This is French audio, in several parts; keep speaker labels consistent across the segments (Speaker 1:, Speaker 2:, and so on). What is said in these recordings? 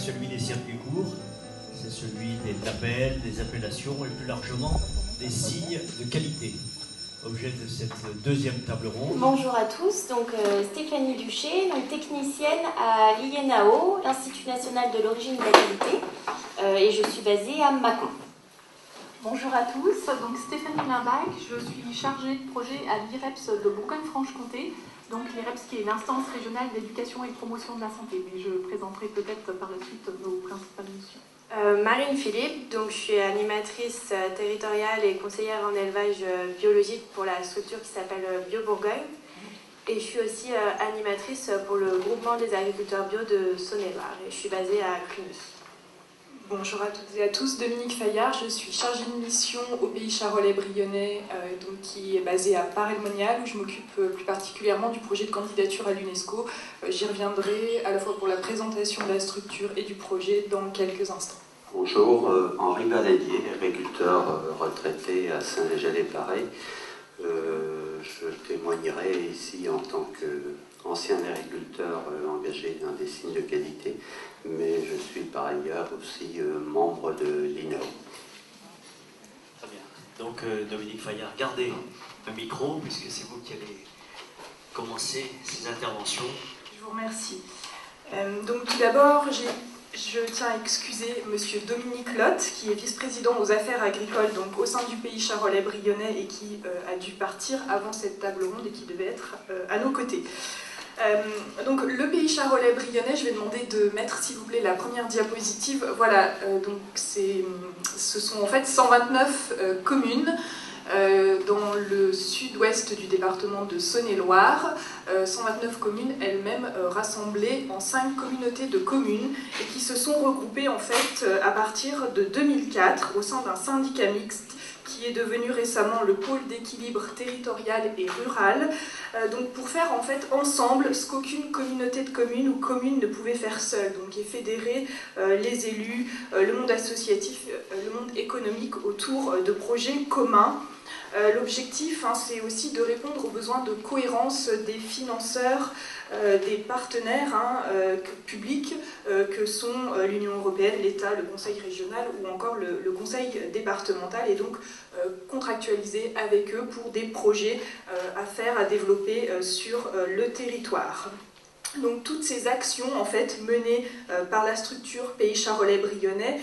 Speaker 1: celui des circuits courts, c'est celui des labels, des appellations et plus largement des signes de qualité. Objet de cette deuxième table ronde.
Speaker 2: Bonjour à tous, donc Stéphanie Duché, donc technicienne à l'INAO, l'Institut National de l'Origine et de la Qualité, et je suis basée à Mâcon.
Speaker 3: Bonjour à tous, donc Stéphanie Limbac, je suis chargée de projet à l'IREPS de Bourgogne-Franche-Comté, donc l'IREPS qui est l'instance régionale d'éducation et de promotion de la santé, mais je présenterai peut-être par la suite nos principales missions.
Speaker 2: Marine Philippe, donc je suis animatrice territoriale et conseillère en élevage biologique pour la structure qui s'appelle Bio Bourgogne. Et je suis aussi animatrice pour le groupement des agriculteurs bio de Saône-et-Loire. Et je suis basée à Cluny.
Speaker 4: Bonjour à toutes et à tous, Dominique Fayard, je suis chargée de mission au pays charolais-brionnais, qui est basé à Paray-le-Monial, où je m'occupe plus particulièrement du projet de candidature à l'UNESCO. J'y reviendrai à la fois pour la présentation de la structure et du projet dans quelques instants.
Speaker 5: Bonjour, Henri Baladier, agriculteur retraité à Saint-Léger-les-Pareils. Je témoignerai ici en tant qu'ancien agriculteur engagé dans des signes de qualité, mais je suis par ailleurs aussi membre de l'INAO.
Speaker 1: Très bien. Donc Dominique Fayard, gardez le micro puisque c'est vous qui allez commencer ces interventions.
Speaker 4: Je vous remercie. Donc tout d'abord, je tiens à excuser Monsieur Dominique Lotte, qui est vice-président aux affaires agricoles donc au sein du pays charolais-brionnais et qui a dû partir avant cette table ronde et qui devait être à nos côtés. Donc le pays charolais-brionnais, je vais demander de mettre s'il vous plaît la première diapositive. Voilà, donc ce sont en fait 129 communes dans le sud-ouest du département de Saône-et-Loire, 129 communes elles-mêmes rassemblées en 5 communautés de communes et qui se sont regroupées en fait à partir de 2004 au sein d'un syndicat mixte qui est devenu récemment le pôle d'équilibre territorial et rural, donc pour faire en fait ensemble ce qu'aucune communauté de communes ou commune ne pouvait faire seule, donc et fédérer les élus, le monde associatif, le monde économique autour de projets communs. L'objectif, c'est aussi de répondre aux besoins de cohérence des financeurs, des partenaires publics que sont l'Union européenne, l'État, le Conseil régional ou encore le Conseil départemental, et donc contractualiser avec eux pour des projets à faire, à développer sur le territoire. Donc toutes ces actions en fait menées par la structure Pays Charolais-Brionnais,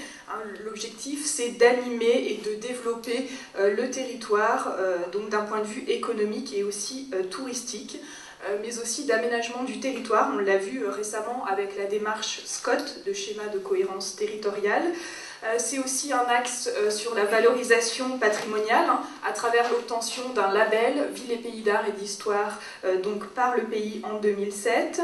Speaker 4: l'objectif c'est d'animer et de développer le territoire donc d'un point de vue économique et aussi touristique, mais aussi d'aménagement du territoire. On l'a vu récemment avec la démarche SCOT de schéma de cohérence territoriale. C'est aussi un axe sur la valorisation patrimoniale à travers l'obtention d'un label Ville et Pays d'Art et d'Histoire donc par le pays en 2007.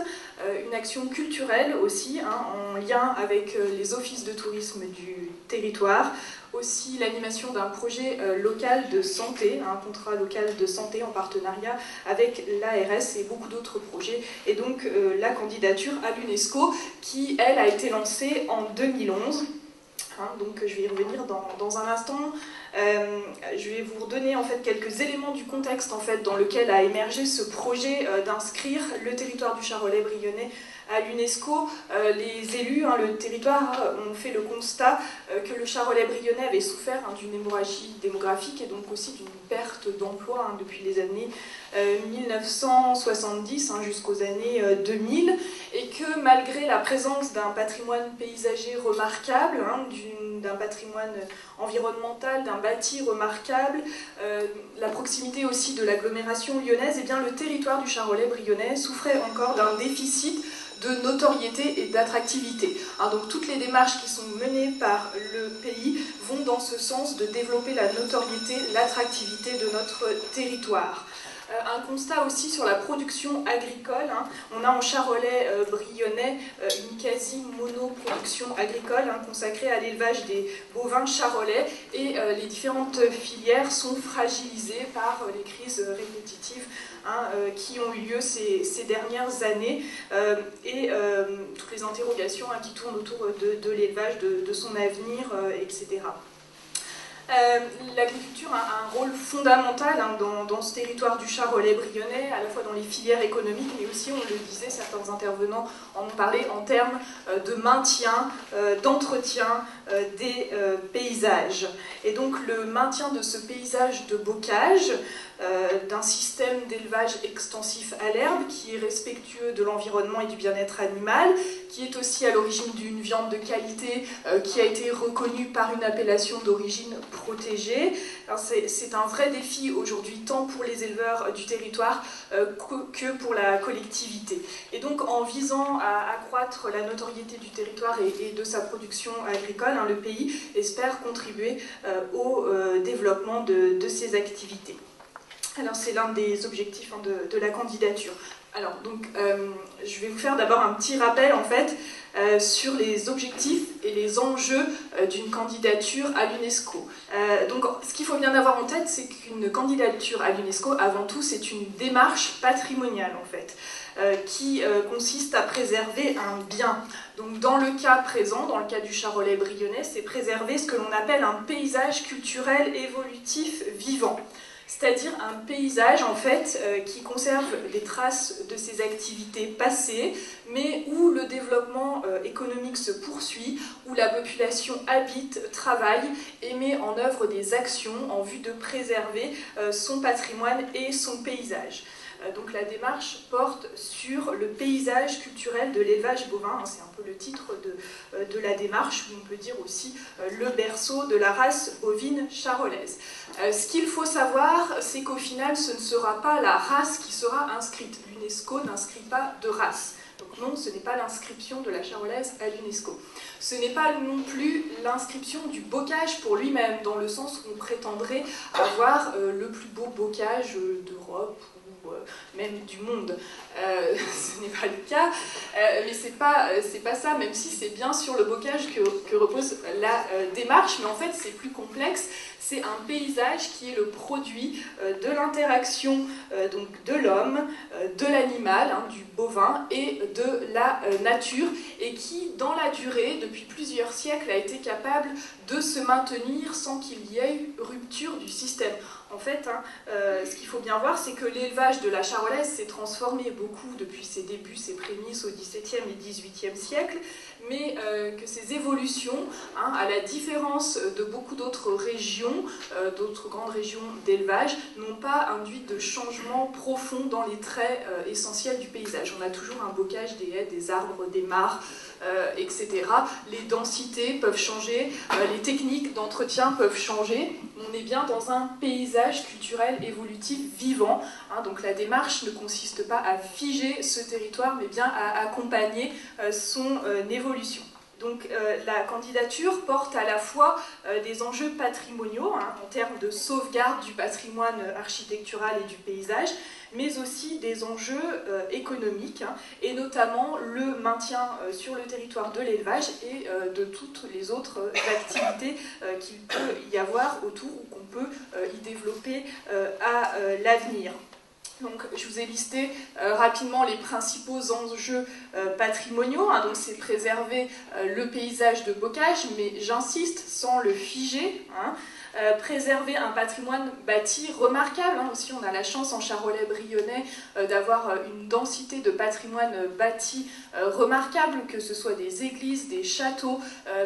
Speaker 4: Une action culturelle aussi en lien avec les offices de tourisme du territoire. Aussi l'animation d'un projet local de santé, un contrat local de santé en partenariat avec l'ARS et beaucoup d'autres projets. Et donc la candidature à l'UNESCO qui, elle, a été lancée en 2011. Donc je vais y revenir dans un instant. Je vais vous redonner en fait quelques éléments du contexte en fait dans lequel a émergé ce projet d'inscrire le territoire du Charolais-Brionnais à l'UNESCO. Les élus, le territoire, ont fait le constat que le Charolais-Brionnais avait souffert d'une hémorragie démographique et donc aussi d'une perte d'emploi depuis les années 1970 jusqu'aux années 2000, et que malgré la présence d'un patrimoine paysager remarquable, d'un patrimoine environnemental, d'un bâti remarquable, la proximité aussi de l'agglomération lyonnaise, le territoire du Charolais-Brionnais souffrait encore d'un déficit de notoriété et d'attractivité. Donc toutes les démarches qui sont menées par le pays vont dans ce sens de développer la notoriété, l'attractivité de notre territoire. Un constat aussi sur la production agricole. On a en Charolais-Brionnais une quasi-monoproduction agricole consacrée à l'élevage des bovins charolais, et les différentes filières sont fragilisées par les crises répétitives qui ont eu lieu ces dernières années, et toutes les interrogations qui tournent autour de l'élevage, de son avenir, etc. L'agriculture a un rôle fondamental dans ce territoire du Charolais brionnais, à la fois dans les filières économiques, mais aussi, on le disait, certains intervenants en ont parlé, en termes de maintien, d'entretien des paysages. Et donc le maintien de ce paysage de bocage, d'un système d'élevage extensif à l'herbe qui est respectueux de l'environnement et du bien-être animal, qui est aussi à l'origine d'une viande de qualité qui a été reconnue par une appellation d'origine protégée. C'est un vrai défi aujourd'hui, tant pour les éleveurs du territoire que pour la collectivité. Et donc en visant à accroître la notoriété du territoire et de sa production agricole, le pays espère contribuer au développement de ces activités. Alors c'est l'un des objectifs de la candidature. Alors donc je vais vous faire d'abord un petit rappel en fait sur les objectifs et les enjeux d'une candidature à l'UNESCO. Donc ce qu'il faut bien avoir en tête, c'est qu'une candidature à l'UNESCO, avant tout, c'est une démarche patrimoniale en fait, qui consiste à préserver un bien. Donc dans le cas présent, dans le cas du Charolais brionnais, c'est préserver ce que l'on appelle un paysage culturel évolutif vivant. C'est-à-dire un paysage en fait qui conserve les traces de ses activités passées, mais où le développement économique se poursuit, où la population habite, travaille et met en œuvre des actions en vue de préserver son patrimoine et son paysage. Donc la démarche porte sur le paysage culturel de l'élevage bovin, c'est un peu le titre de la démarche, où on peut dire aussi le berceau de la race bovine charolaise. Ce qu'il faut savoir, c'est qu'au final, ce ne sera pas la race qui sera inscrite. L'UNESCO n'inscrit pas de race. Donc non, ce n'est pas l'inscription de la charolaise à l'UNESCO. Ce n'est pas non plus l'inscription du bocage pour lui-même, dans le sens où on prétendrait avoir le plus beau bocage d'Europe, même du monde. Ce n'est pas le cas, mais c'est pas ça, même si c'est bien sur le bocage que repose la démarche, mais en fait c'est plus complexe. C'est un paysage qui est le produit de l'interaction donc de l'homme, de l'animal, du bovin et de la nature, et qui, dans la durée, depuis plusieurs siècles, a été capable de se maintenir sans qu'il y ait rupture du système. En fait, ce qu'il faut bien voir, c'est que l'élevage de la charolaise s'est transformé beaucoup depuis ses débuts, ses prémices au XVIIe et XVIIIe siècle, mais que ces évolutions, à la différence de beaucoup d'autres régions, d'autres grandes régions d'élevage, n'ont pas induit de changement profond dans les traits essentiels du paysage. On a toujours un bocage des haies, des arbres, des mares, etc. Les densités peuvent changer, les techniques d'entretien peuvent changer. On est bien dans un paysage culturel évolutif vivant. Donc la démarche ne consiste pas à figer ce territoire, mais bien à accompagner son évolution. Donc la candidature porte à la fois des enjeux patrimoniaux, en termes de sauvegarde du patrimoine architectural et du paysage, mais aussi des enjeux économiques, et notamment le maintien sur le territoire de l'élevage et de toutes les autres activités qu'il peut y avoir autour ou qu'on peut y développer à l'avenir. Donc, je vous ai listé rapidement les principaux enjeux patrimoniaux. Donc, c'est préserver le paysage de bocage, mais j'insiste, sans le figer. Préserver un patrimoine bâti remarquable. Aussi, on a la chance en Charolais brionnais d'avoir une densité de patrimoine bâti remarquable, que ce soit des églises, des châteaux,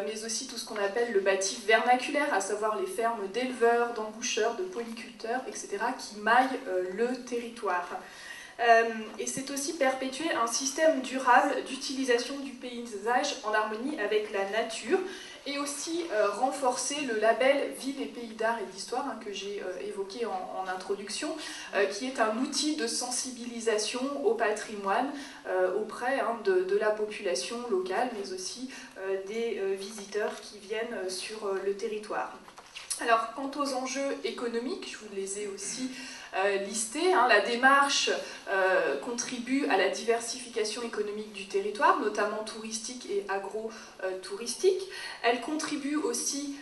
Speaker 4: mais aussi tout ce qu'on appelle le bâti vernaculaire, à savoir les fermes d'éleveurs, d'emboucheurs, de polyculteurs, etc., qui maillent le territoire. Et c'est aussi perpétuer un système durable d'utilisation du paysage en harmonie avec la nature, et aussi renforcer le label Ville et Pays d'Art et d'Histoire, que j'ai évoqué en introduction, qui est un outil de sensibilisation au patrimoine auprès de la population locale, mais aussi des visiteurs qui viennent sur le territoire. Alors, quant aux enjeux économiques, je vous les ai aussi listés. La démarche contribue à la diversification économique du territoire, notamment touristique et agro-touristique. Elle contribue aussi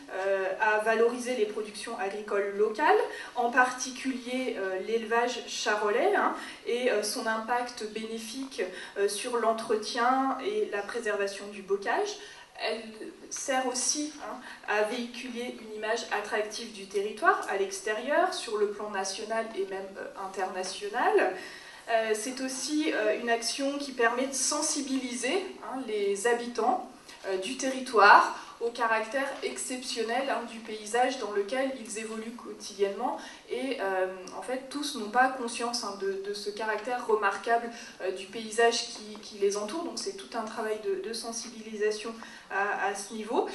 Speaker 4: à valoriser les productions agricoles locales, en particulier l'élevage charolais, et son impact bénéfique sur l'entretien et la préservation du bocage. Elle sert aussi à véhiculer une image attractive du territoire à l'extérieur, sur le plan national et même international. C'est aussi une action qui permet de sensibiliser les habitants du territoire au caractère exceptionnel du paysage dans lequel ils évoluent quotidiennement. Et en fait, tous n'ont pas conscience de ce caractère remarquable du paysage qui les entoure. Donc c'est tout un travail de sensibilisation à ce niveau.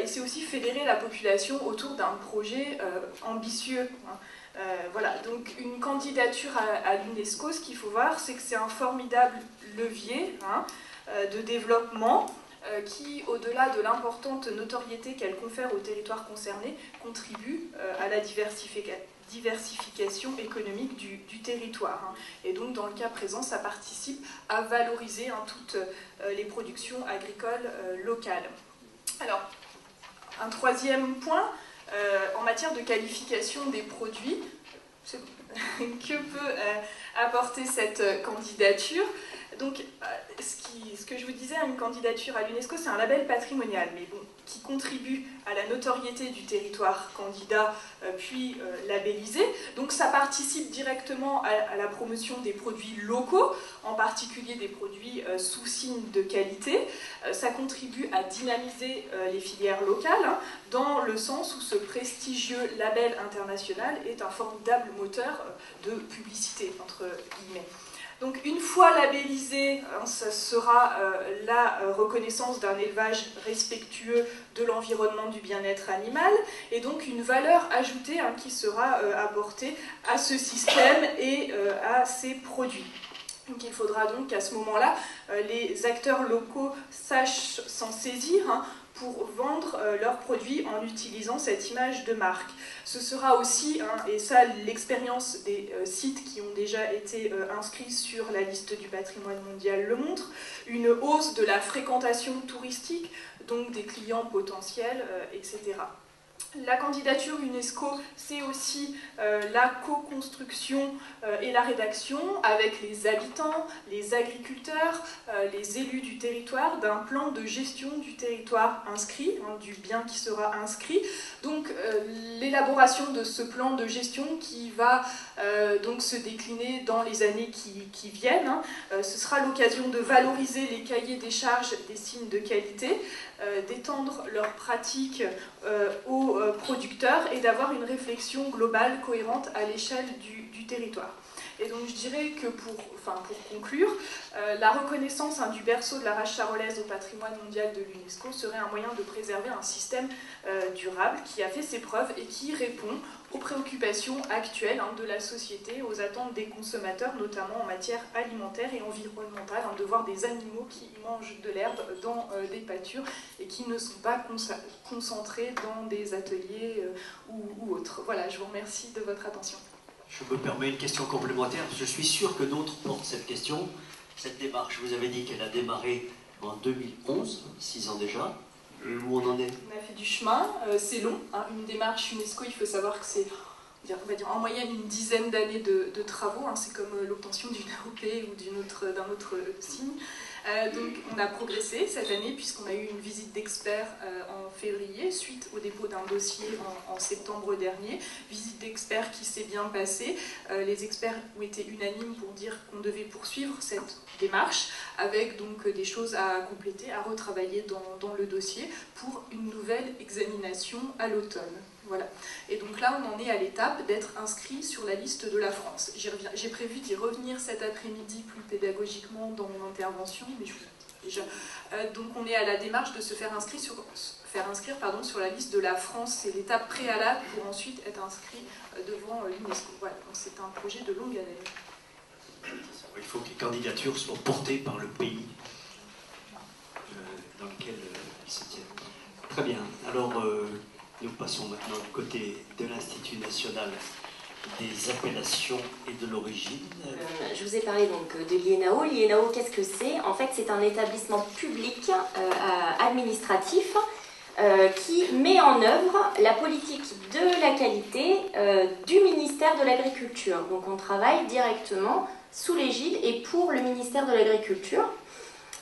Speaker 4: Et c'est aussi fédérer la population autour d'un projet ambitieux. Voilà, donc une candidature à l'UNESCO, ce qu'il faut voir, c'est que c'est un formidable levier de développement qui, au-delà de l'importante notoriété qu'elle confère aux territoires concernés, contribue à la diversification économique du territoire. Et donc, dans le cas présent, ça participe à valoriser toutes les productions agricoles locales. Alors, un troisième point, en matière de qualification des produits, que peut apporter cette candidature? Donc, ce que je vous disais, une candidature à l'UNESCO, c'est un label patrimonial, mais bon, qui contribue à la notoriété du territoire candidat, puis labellisé. Donc, ça participe directement à la promotion des produits locaux, en particulier des produits sous signe de qualité. Ça contribue à dynamiser les filières locales, dans le sens où ce prestigieux label international est un formidable moteur de publicité, entre guillemets. Donc une fois labellisé, ça sera la reconnaissance d'un élevage respectueux de l'environnement, du bien-être animal, et donc une valeur ajoutée qui sera apportée à ce système et à ces produits. Donc il faudra donc qu'à ce moment-là, les acteurs locaux sachent s'en saisir pour vendre leurs produits en utilisant cette image de marque. Ce sera aussi, et ça l'expérience des sites qui ont déjà été inscrits sur la liste du patrimoine mondial le montre, une hausse de la fréquentation touristique, donc des clients potentiels, etc. La candidature UNESCO, c'est aussi la co-construction et la rédaction avec les habitants, les agriculteurs, les élus du territoire, d'un plan de gestion du territoire inscrit, du bien qui sera inscrit. Donc l'élaboration de ce plan de gestion qui va donc se décliner dans les années qui viennent. Ce sera l'occasion de valoriser les cahiers des charges des signes de qualité, d'étendre leurs pratiques aux producteurs et d'avoir une réflexion globale, cohérente à l'échelle du territoire. Et donc je dirais que pour conclure, la reconnaissance du berceau de la race charolaise au patrimoine mondial de l'UNESCO serait un moyen de préserver un système durable qui a fait ses preuves et qui répond aux préoccupations actuelles de la société, aux attentes des consommateurs, notamment en matière alimentaire et environnementale, de voir des animaux qui mangent de l'herbe dans des pâtures et qui ne sont pas concentrés dans des ateliers ou autres. Voilà, je vous remercie de votre attention.
Speaker 1: Je me permets une question complémentaire, parce que je suis sûr que d'autres portent cette question. Cette démarche, vous avez dit qu'elle a démarré en 2011, 6 ans déjà. Où on en est?
Speaker 4: On a fait du chemin, c'est long. Une démarche UNESCO, il faut savoir que c'est on va dire, en moyenne une dizaine d'années de travaux. C'est comme l'obtention d'une AOP ou d'un autre signe. Donc on a progressé cette année puisqu'on a eu une visite d'experts en février suite au dépôt d'un dossier en septembre dernier. Visite d'experts qui s'est bien passée. Les experts ont été unanimes pour dire qu'on devait poursuivre cette démarche avec donc des choses à compléter, à retravailler dans le dossier pour une nouvelle examination à l'automne. Voilà. Et donc là, on en est à l'étape d'être inscrit sur la liste de la France. J'ai prévu d'y revenir cet après-midi plus pédagogiquement dans mon intervention, mais je vous le dis déjà. Donc on est à la démarche de se faire inscrire sur la liste de la France. C'est l'étape préalable pour ensuite être inscrit devant l'UNESCO. Voilà. Donc c'est un projet de longue haleine.
Speaker 1: Il faut que les candidatures soient portées par le pays dans lequel ils se tiennent. Très bien. Alors, nous passons maintenant du côté de l'Institut national des appellations et de l'origine.
Speaker 6: Je vous ai parlé donc de l'INAO. L'INAO, qu'est-ce que c'est? En fait, c'est un établissement public administratif qui met en œuvre la politique de la qualité du ministère de l'Agriculture. Donc on travaille directement sous l'égide et pour le ministère de l'Agriculture.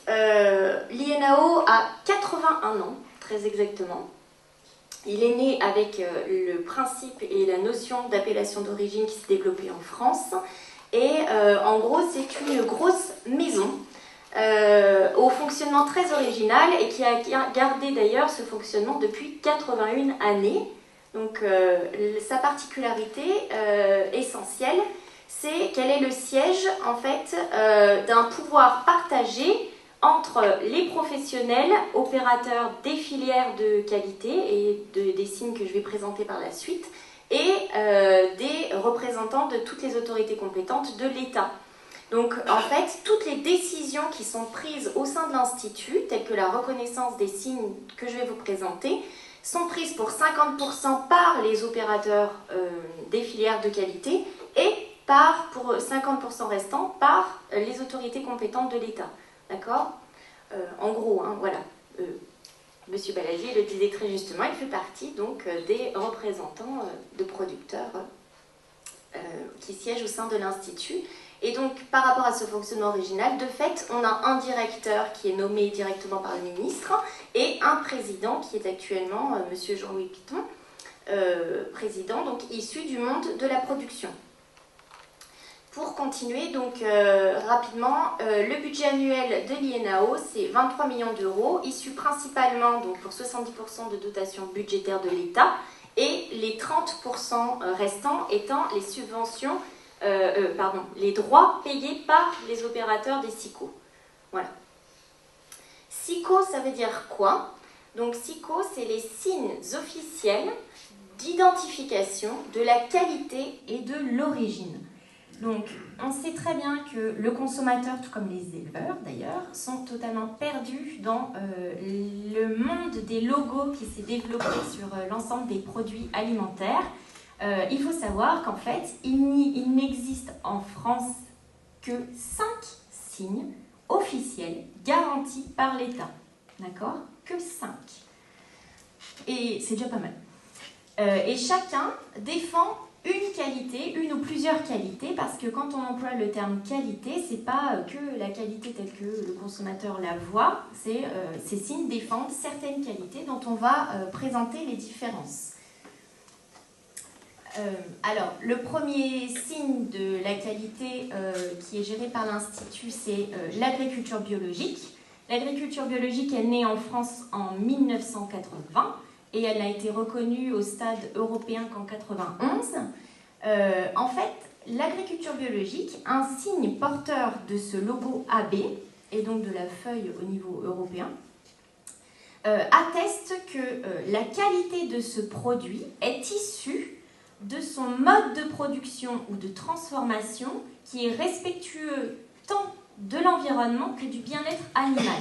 Speaker 6: l'INAO a 81 ans, très exactement. Il est né avec le principe et la notion d'appellation d'origine qui s'est développée en France. Et en gros, c'est une grosse maison au fonctionnement très original et qui a gardé d'ailleurs ce fonctionnement depuis 81 années. Donc sa particularité essentielle, c'est qu'elle est le siège en fait d'un pouvoir partagé entre les professionnels, opérateurs des filières de qualité et des signes que je vais présenter par la suite, et des représentants de toutes les autorités compétentes de l'État. Donc en fait, toutes les décisions qui sont prises au sein de l'Institut, telles que la reconnaissance des signes que je vais vous présenter, sont prises pour 50% par les opérateurs des filières de qualité et pour 50% restants par les autorités compétentes de l'État. D'accord ? En gros, hein, voilà. Monsieur Baladier le disait très justement, il fait partie donc des représentants de producteurs qui siègent au sein de l'Institut. Et donc, par rapport à ce fonctionnement original, de fait, on a un directeur qui est nommé directement par le ministre et un président qui est actuellement monsieur Jean-Louis Piton, président, donc issu du monde de la production. Pour continuer, donc rapidement, le budget annuel de l'INAO, c'est 23 millions d'euros, issus principalement donc, pour 70% de dotation budgétaire de l'État et les 30% restants étant les subventions, les droits payés par les opérateurs des SIQO. Voilà. SIQO, ça veut dire quoi? Donc SIQO, c'est les signes officiels d'identification de la qualité et de l'origine. Donc, on sait très bien que le consommateur, tout comme les éleveurs d'ailleurs, sont totalement perdus dans le monde des logos qui s'est développé sur l'ensemble des produits alimentaires. Il faut savoir qu'en fait, il n'existe en France que 5 signes officiels garantis par l'État. D'accord? Que 5. Et c'est déjà pas mal. Et chacun défend une qualité, une ou plusieurs qualités, parce que quand on emploie le terme qualité, c'est pas que la qualité telle que le consommateur la voit, ces signes défendent certaines qualités dont on va présenter les différences. Alors, le premier signe de la qualité qui est géré par l'Institut, c'est l'agriculture biologique. L'agriculture biologique est née en France en 1980. Et elle n'a été reconnue au stade européen qu'en 1991. En fait, l'agriculture biologique, un signe porteur de ce logo AB, et donc de la feuille au niveau européen, atteste que la qualité de ce produit est issue de son mode de production ou de transformation qui est respectueux tant de l'environnement que du bien-être animal.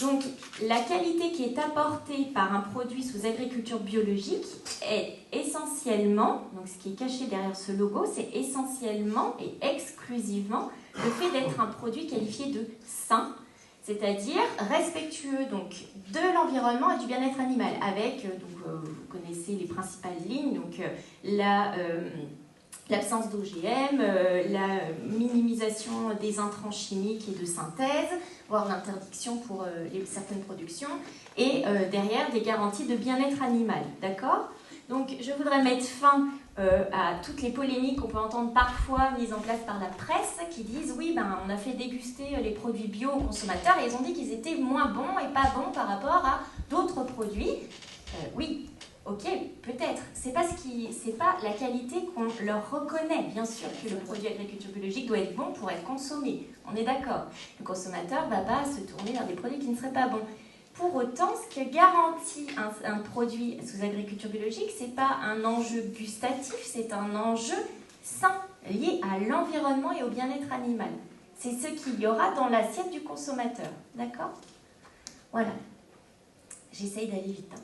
Speaker 6: Donc, la qualité qui est apportée par un produit sous agriculture biologique est essentiellement, donc ce qui est caché derrière ce logo, c'est essentiellement et exclusivement le fait d'être un produit qualifié de sain, c'est-à-dire respectueux donc, de l'environnement et du bien-être animal, avec, vous connaissez les principales lignes, donc l'absence d'OGM, la minimisation des intrants chimiques et de synthèse, voire l'interdiction pour certaines productions, et derrière des garanties de bien-être animal. D'accord? Donc je voudrais mettre fin à toutes les polémiques qu'on peut entendre parfois mises en place par la presse qui disent oui, on a fait déguster les produits bio aux consommateurs et ils ont dit qu'ils étaient moins bons et pas bons par rapport à d'autres produits. Oui. Ok, peut-être. C'est pas la qualité qu'on leur reconnaît. Bien sûr que le produit agriculture biologique doit être bon pour être consommé. On est d'accord. Le consommateur ne va pas se tourner vers des produits qui ne seraient pas bons. Pour autant, ce que garantit un produit sous agriculture biologique, c'est pas un enjeu gustatif, c'est un enjeu sain, lié à l'environnement et au bien-être animal. C'est ce qu'il y aura dans l'assiette du consommateur. D'accord? Voilà. J'essaye d'aller vite.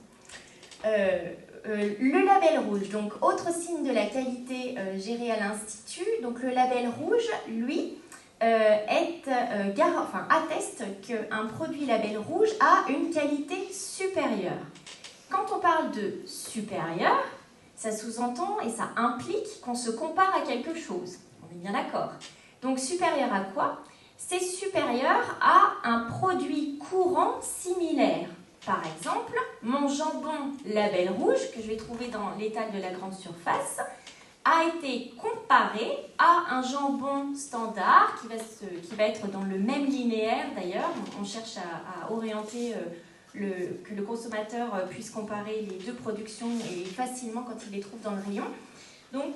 Speaker 6: Le label rouge, donc autre signe de la qualité géré à l'Institut. Donc le label rouge, lui, atteste qu'un produit label rouge a une qualité supérieure. Quand on parle de supérieur, ça sous-entend et ça implique qu'on se compare à quelque chose. On est bien d'accord. Donc supérieur à quoi? c'est supérieur à un produit courant similaire. Par exemple, mon jambon label rouge, que je vais trouver dans l'étal de la grande surface, a été comparé à un jambon standard qui va être dans le même linéaire d'ailleurs. On cherche à orienter que le consommateur puisse comparer les deux productions et facilement quand il les trouve dans le rayon. Donc,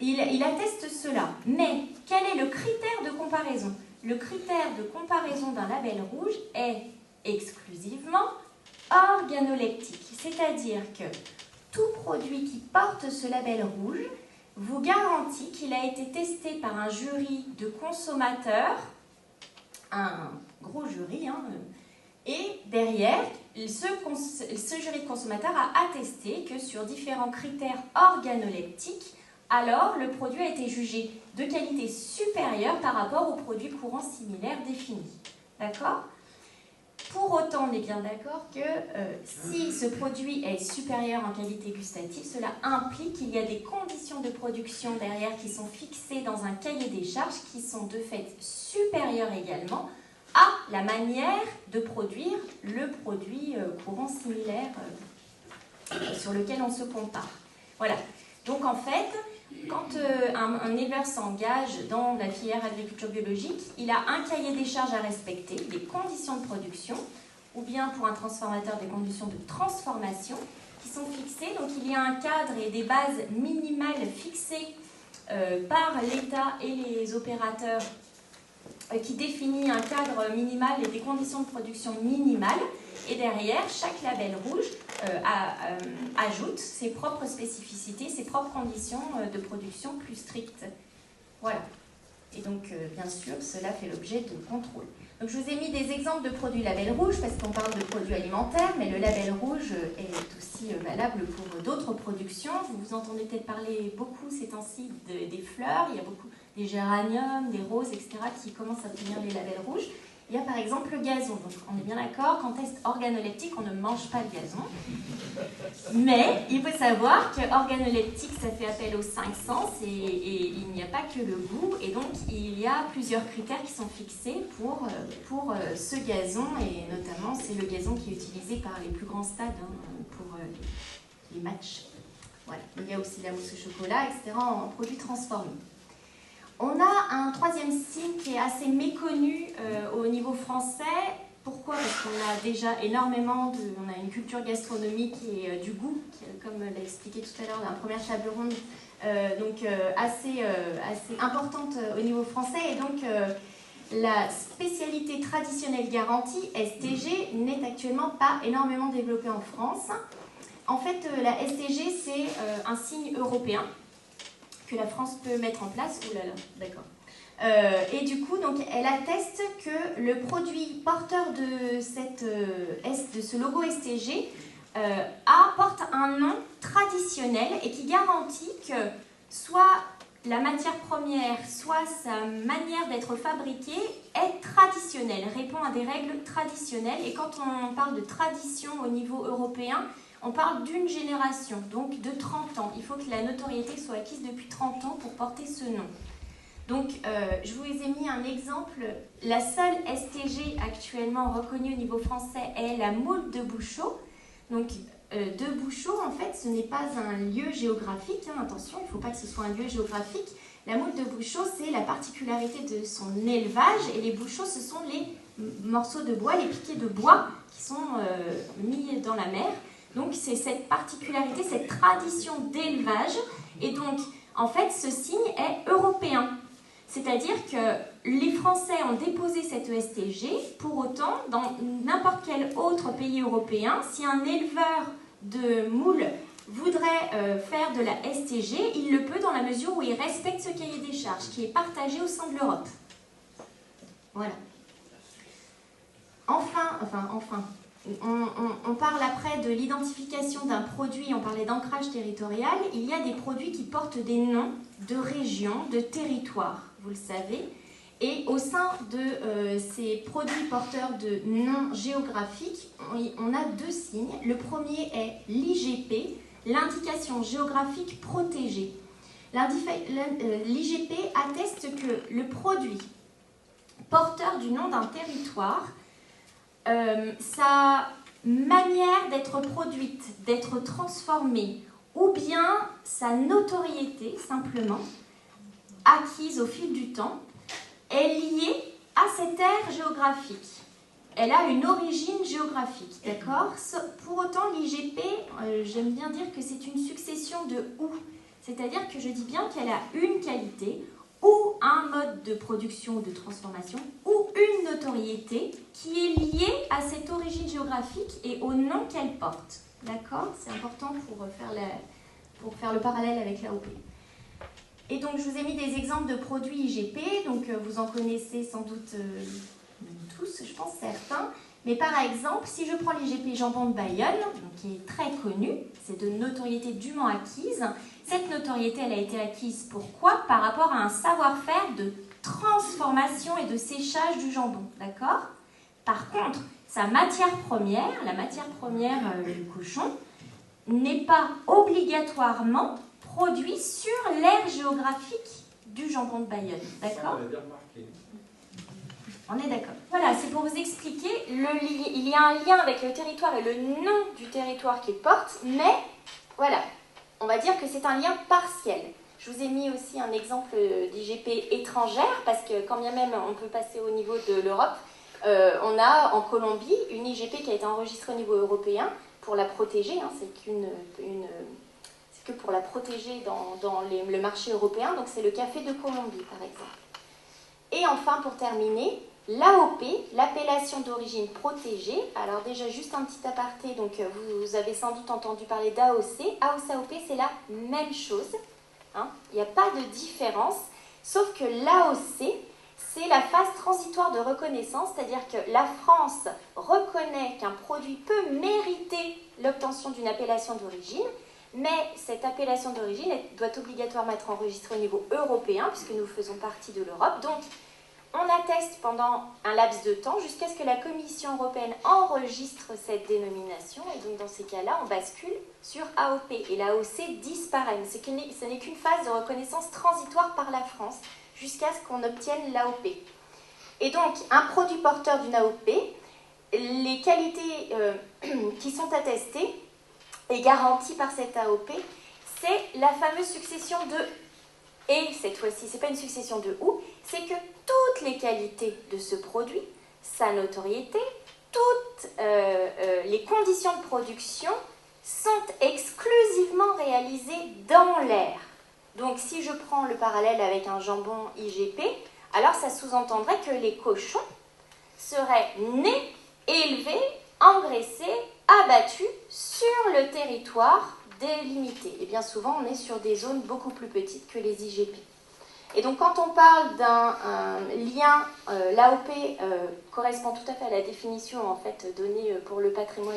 Speaker 6: il atteste cela. Mais quel est le critère de comparaison? Le critère de comparaison d'un label rouge est exclusivement organoleptique. C'est-à-dire que tout produit qui porte ce label rouge vous garantit qu'il a été testé par un jury de consommateurs, un gros jury, et derrière, ce jury de consommateurs a attesté que sur différents critères organoleptiques, alors le produit a été jugé de qualité supérieure par rapport aux produits courants similaires définis. D'accord ? Pour autant, on est bien d'accord que si ce produit est supérieur en qualité gustative, cela implique qu'il y a des conditions de production derrière qui sont fixées dans un cahier des charges qui sont de fait supérieures également à la manière de produire le produit courant similaire sur lequel on se compare. Voilà. Donc en fait, quand un éleveur s'engage dans la filière agriculture biologique, il a un cahier des charges à respecter, des conditions de production, ou bien pour un transformateur des conditions de transformation qui sont fixées. Donc il y a un cadre et des bases minimales fixées par l'État et les opérateurs qui définit un cadre minimal et des conditions de production minimales. Et derrière, chaque label rouge ajoute ses propres spécificités, ses propres conditions de production plus strictes. Voilà. Et donc, bien sûr, cela fait l'objet de contrôle. Donc, je vous ai mis des exemples de produits label rouge parce qu'on parle de produits alimentaires, mais le label rouge est aussi valable pour d'autres productions. Vous entendez peut-être parler beaucoup ces temps-ci des fleurs. Il y a beaucoup des géraniums, des roses, etc. qui commencent à obtenir les labels rouges. Il y a par exemple le gazon. Donc on est bien d'accord qu'en test organoleptique, on ne mange pas le gazon. Mais il faut savoir que organoleptique, ça fait appel aux 5 sens et il n'y a pas que le goût. Et donc il y a plusieurs critères qui sont fixés pour ce gazon. Et notamment, c'est le gazon qui est utilisé par les plus grands stades pour les matchs. Voilà. Il y a aussi la mousse au chocolat, etc. en produits transformés. On a un troisième signe qui est assez méconnu au niveau français. Pourquoi ? Parce qu'on a déjà énormément on a une culture gastronomique et du goût, comme l'a expliqué tout à l'heure dans la première table ronde, assez importante au niveau français. Et donc, la spécialité traditionnelle garantie, STG, n'est actuellement pas énormément développée en France. En fait, la STG, c'est un signe européen que la France peut mettre en place. Ouh là là, d'accord. Et du coup, donc, elle atteste que le produit porteur de ce logo STG porte un nom traditionnel et qui garantit que soit la matière première, soit sa manière d'être fabriquée est traditionnelle, répond à des règles traditionnelles. Et quand on parle de tradition au niveau européen, on parle d'une génération, donc de 30 ans. Il faut que la notoriété soit acquise depuis 30 ans pour porter ce nom. Donc, je vous ai mis un exemple. La seule STG actuellement reconnue au niveau français est la moule de Bouchot. Donc, de Bouchot, en fait, ce n'est pas un lieu géographique. Attention, il ne faut pas que ce soit un lieu géographique. La moule de Bouchot, c'est la particularité de son élevage. Et les bouchots, ce sont les morceaux de bois, les piquets de bois qui sont mis dans la mer. Donc, c'est cette particularité, cette tradition d'élevage. Et donc, en fait, ce signe est européen. C'est-à-dire que les Français ont déposé cette STG. Pour autant, dans n'importe quel autre pays européen, si un éleveur de moules voudrait faire de la STG, il le peut dans la mesure où il respecte ce cahier des charges qui est partagé au sein de l'Europe. Voilà. Enfin, on parle après de l'identification d'un produit, on parlait d'ancrage territorial. Il y a des produits qui portent des noms de régions, de territoires, vous le savez. Et au sein de ces produits porteurs de noms géographiques, on a deux signes. Le premier est l'IGP, l'indication géographique protégée. L'IGP atteste que le produit porteur du nom d'un territoire, sa manière d'être produite, d'être transformée, ou bien sa notoriété, simplement, acquise au fil du temps, est liée à cette aire géographique. Elle a une origine géographique, d'accord? Pour autant, l'IGP, j'aime bien dire que c'est une succession de « ou ». C'est-à-dire que je dis bien qu'elle a une qualité, ou un mode de production ou de transformation, ou une notoriété qui est liée à cette origine géographique et au nom qu'elle porte. D'accord? C'est important pour faire le parallèle avec l'AOP. Et donc, je vous ai mis des exemples de produits IGP, donc vous en connaissez sans doute tous, je pense certains. Mais par exemple, si je prends l'IGP Jambon de Bayonne, donc qui est très connu, c'est de notoriété dûment acquise. Cette notoriété, elle a été acquise pourquoi? Par rapport à un savoir-faire de transformation et de séchage du jambon, d'accord? Par contre, sa matière première, la matière première du cochon, n'est pas obligatoirement produite sur l'aire géographique du jambon de Bayonne, d'accord? On est d'accord. Voilà, c'est pour vous expliquer, il y a un lien avec le territoire et le nom du territoire qu'il porte, mais voilà, on va dire que c'est un lien partiel. Je vous ai mis aussi un exemple d'IGP étrangère, parce que quand bien même on peut passer au niveau de l'Europe, on a en Colombie une IGP qui a été enregistrée au niveau européen pour la protéger, hein, c'est que pour la protéger dans le marché européen, donc c'est le café de Colombie par exemple. Et enfin, pour terminer, l'AOP, l'appellation d'origine protégée. Alors déjà, juste un petit aparté, donc vous avez sans doute entendu parler d'AOC. AOC-AOP, c'est la même chose. Hein, il n'y a pas de différence, sauf que l'AOC, c'est la phase transitoire de reconnaissance, c'est-à-dire que la France reconnaît qu'un produit peut mériter l'obtention d'une appellation d'origine, mais cette appellation d'origine doit obligatoirement être enregistrée au niveau européen, puisque nous faisons partie de l'Europe. Donc, on atteste pendant un laps de temps jusqu'à ce que la Commission européenne enregistre cette dénomination. Et donc, dans ces cas-là, on bascule sur AOP. Et l'AOC disparaît. Ce n'est qu'une phase de reconnaissance transitoire par la France jusqu'à ce qu'on obtienne l'AOP. Et donc, un produit porteur d'une AOP, les qualités qui sont attestées et garantie par cette AOP, c'est la fameuse succession de « et », cette fois-ci, ce n'est pas une succession de « ou », c'est que toutes les qualités de ce produit, sa notoriété, toutes les conditions de production sont exclusivement réalisées dans l'air. Donc si je prends le parallèle avec un jambon IGP, alors ça sous-entendrait que les cochons seraient nés, élevés, engraissés, abattus sur le territoire délimité. Et bien souvent, on est sur des zones beaucoup plus petites que les IGP. Et donc, quand on parle d'un lien, l'AOP correspond tout à fait à la définition en fait, donnée pour le patrimoine,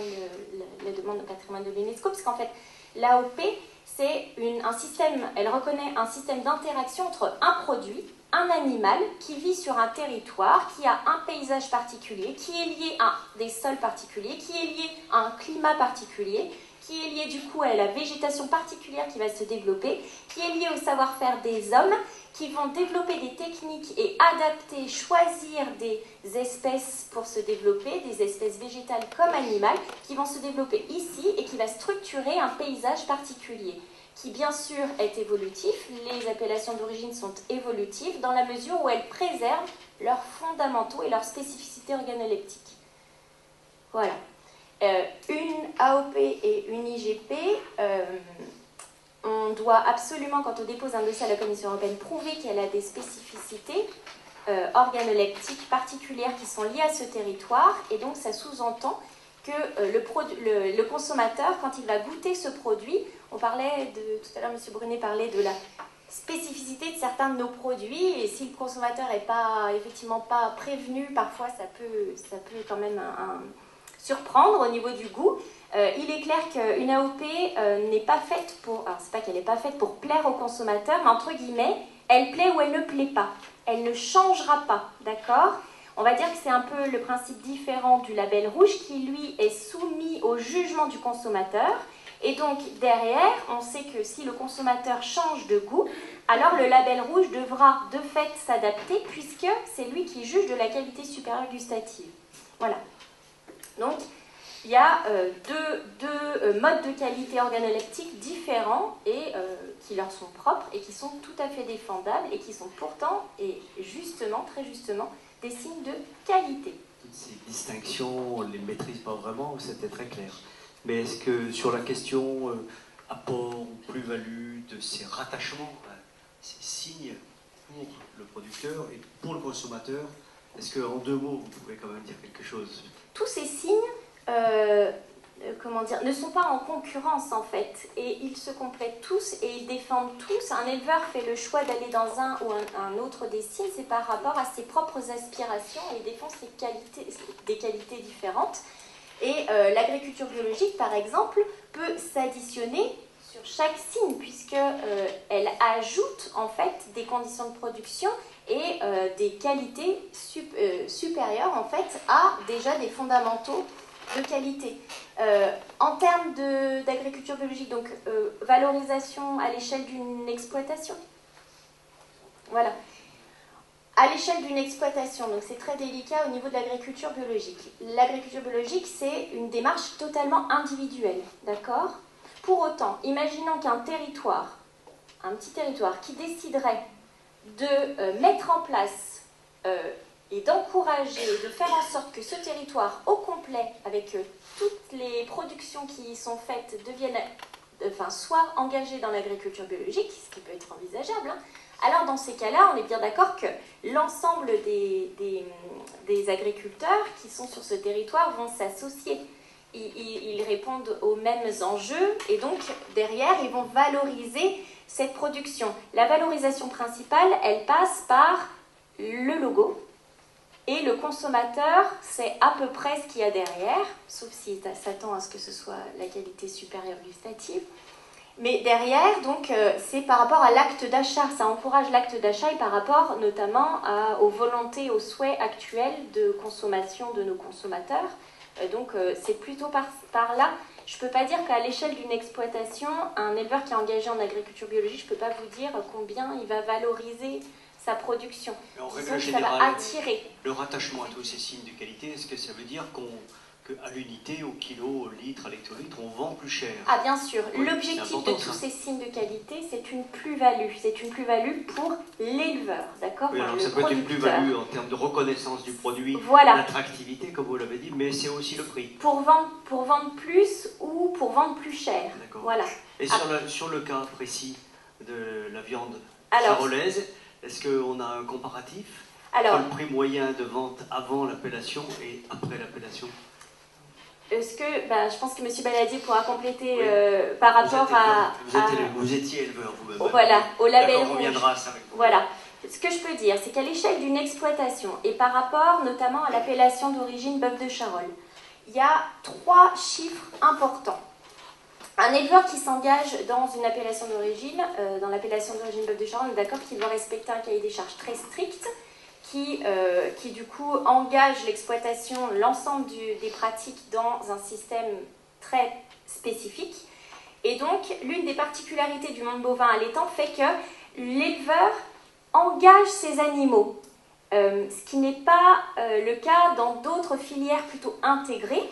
Speaker 6: la demande de patrimoine de l'UNESCO, parce qu'en fait, l'AOP, c'est un système, elle reconnaît un système d'interaction entre un produit, un animal qui vit sur un territoire, qui a un paysage particulier, qui est lié à des sols particuliers, qui est lié à un climat particulier, qui est lié du coup à la végétation particulière qui va se développer, qui est lié au savoir-faire des hommes, qui vont développer des techniques et adapter, choisir des espèces pour se développer, des espèces végétales comme animales, qui vont se développer ici et qui va structurer un paysage particulier, qui bien sûr est évolutif. Les appellations d'origine sont évolutives dans la mesure où elles préservent leurs fondamentaux et leurs spécificités organoleptiques. Voilà. Une AOP et une IGP, on doit absolument, quand on dépose un dossier à la Commission européenne, prouver qu'elle a des spécificités organoleptiques particulières qui sont liées à ce territoire, et donc ça sous-entend que le consommateur, quand il va goûter ce produit, tout à l'heure M. Brunet parlait de la spécificité de certains de nos produits, et si le consommateur n'est effectivement pas prévenu, parfois ça peut quand même surprendre au niveau du goût. Il est clair qu'une AOP n'est pas faite pour... Alors, c'est pas qu'elle n'est pas faite pour plaire au consommateur, mais entre guillemets, elle plaît ou elle ne plaît pas. Elle ne changera pas, d'accord? On va dire que c'est un peu le principe différent du label rouge qui, lui, est soumis au jugement du consommateur. Et donc, derrière, on sait que si le consommateur change de goût, alors le label rouge devra de fait s'adapter puisque c'est lui qui juge de la qualité supérieure gustative. Voilà. Donc, il y a deux modes de qualité organoleptique différents et qui leur sont propres et qui sont tout à fait défendables et qui sont pourtant et justement, très justement, des signes de qualité.
Speaker 1: Ces distinctions, on ne les maîtrise pas vraiment, c'était très clair. Mais est-ce que sur la question apport ou plus-value de ces rattachements, ces signes pour le producteur et pour le consommateur, est-ce qu'en 2 mots, vous pouvez quand même dire quelque chose?
Speaker 6: Tous ces signes ne sont pas en concurrence en fait, et ils se complètent tous et ils défendent tous. Un éleveur fait le choix d'aller dans un ou un autre des signes, c'est par rapport à ses propres aspirations et il défend des qualités différentes. Et l'agriculture biologique, par exemple, peut s'additionner sur chaque signe puisque elle ajoute en fait des conditions de production et des qualités supérieures en fait à déjà des fondamentaux de qualité. En termes d'agriculture biologique, donc valorisation à l'échelle d'une exploitation. Voilà. À l'échelle d'une exploitation, donc c'est très délicat au niveau de l'agriculture biologique. L'agriculture biologique, c'est une démarche totalement individuelle, d'accord? Pour autant, imaginons qu'un territoire, un petit territoire qui déciderait de mettre en place et d'encourager, de faire en sorte que ce territoire au complet, avec toutes les productions qui y sont faites, soient engagées dans l'agriculture biologique, ce qui peut être envisageable, hein. Alors dans ces cas-là, on est bien d'accord que l'ensemble des agriculteurs qui sont sur ce territoire vont s'associer. Ils répondent aux mêmes enjeux et donc derrière, ils vont valoriser cette production. La valorisation principale, elle passe par le logo et le consommateur sait à peu près ce qu'il y a derrière, sauf s'il s'attend à ce que ce soit la qualité supérieure gustative. Mais derrière, donc, c'est par rapport à l'acte d'achat. Ça encourage l'acte d'achat et par rapport notamment aux volontés, aux souhaits actuels de consommation de nos consommateurs. Donc, c'est plutôt par là. Je ne peux pas dire qu'à l'échelle d'une exploitation, un éleveur qui est engagé en agriculture biologique, je ne peux pas vous dire combien il va valoriser sa production.
Speaker 1: En règle
Speaker 6: ça
Speaker 1: générale,
Speaker 6: va attirer.
Speaker 1: Le rattachement à tous ces signes de qualité, est-ce que ça veut dire qu'à l'unité, au kilo, au litre, à l'hectolitre, on vend plus cher?
Speaker 6: Ah bien sûr,
Speaker 1: oui,
Speaker 6: l'objectif de tous ces signes de qualité, c'est une plus-value. C'est une plus-value pour l'éleveur, d'accord?
Speaker 1: Oui, alors ça peut être une plus-value en termes de reconnaissance du produit,
Speaker 6: voilà.
Speaker 1: d'attractivité, comme vous l'avez dit, mais c'est aussi le prix.
Speaker 6: Pour vendre plus ou pour vendre plus cher. Voilà.
Speaker 1: Et sur le cas précis de la viande charolaise, est-ce qu'on a un comparatif entre le prix moyen de vente avant l'appellation et après l'appellation?
Speaker 6: Est-ce que, je pense que M. Baladier pourra compléter par rapport
Speaker 1: vous étiez éleveur vous-même.
Speaker 6: Voilà, au label rouge.
Speaker 1: On reviendra à ça avec vous.
Speaker 6: Voilà. Ce que je peux dire, c'est qu'à l'échelle d'une exploitation, et par rapport notamment à l'appellation d'origine bœuf de Charolles, il y a 3 chiffres importants. Un éleveur qui s'engage dans une appellation d'origine, dans l'appellation d'origine bœuf de Charolles, on est d'accord qu'il doit respecter un cahier des charges très strict, qui du coup engage l'exploitation, l'ensemble des pratiques dans un système très spécifique. Et donc, l'une des particularités du monde bovin allaitant fait que l'éleveur engage ses animaux, ce qui n'est pas le cas dans d'autres filières plutôt intégrées.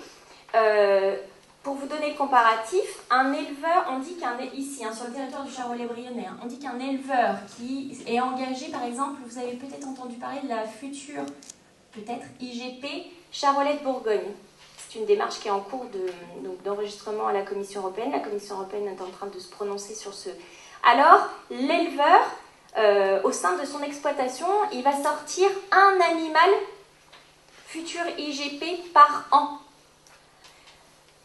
Speaker 6: Pour vous donner le comparatif, un éleveur, on dit ici, sur le territoire du Charolais-Brionnais, on dit qu'un éleveur qui est engagé, par exemple, vous avez peut-être entendu parler de la future, peut-être, IGP Charolais de Bourgogne. C'est une démarche qui est en cours d'enregistrement à la Commission européenne. La Commission européenne est en train de se prononcer sur ce. Alors, l'éleveur, au sein de son exploitation, il va sortir un animal futur IGP par an.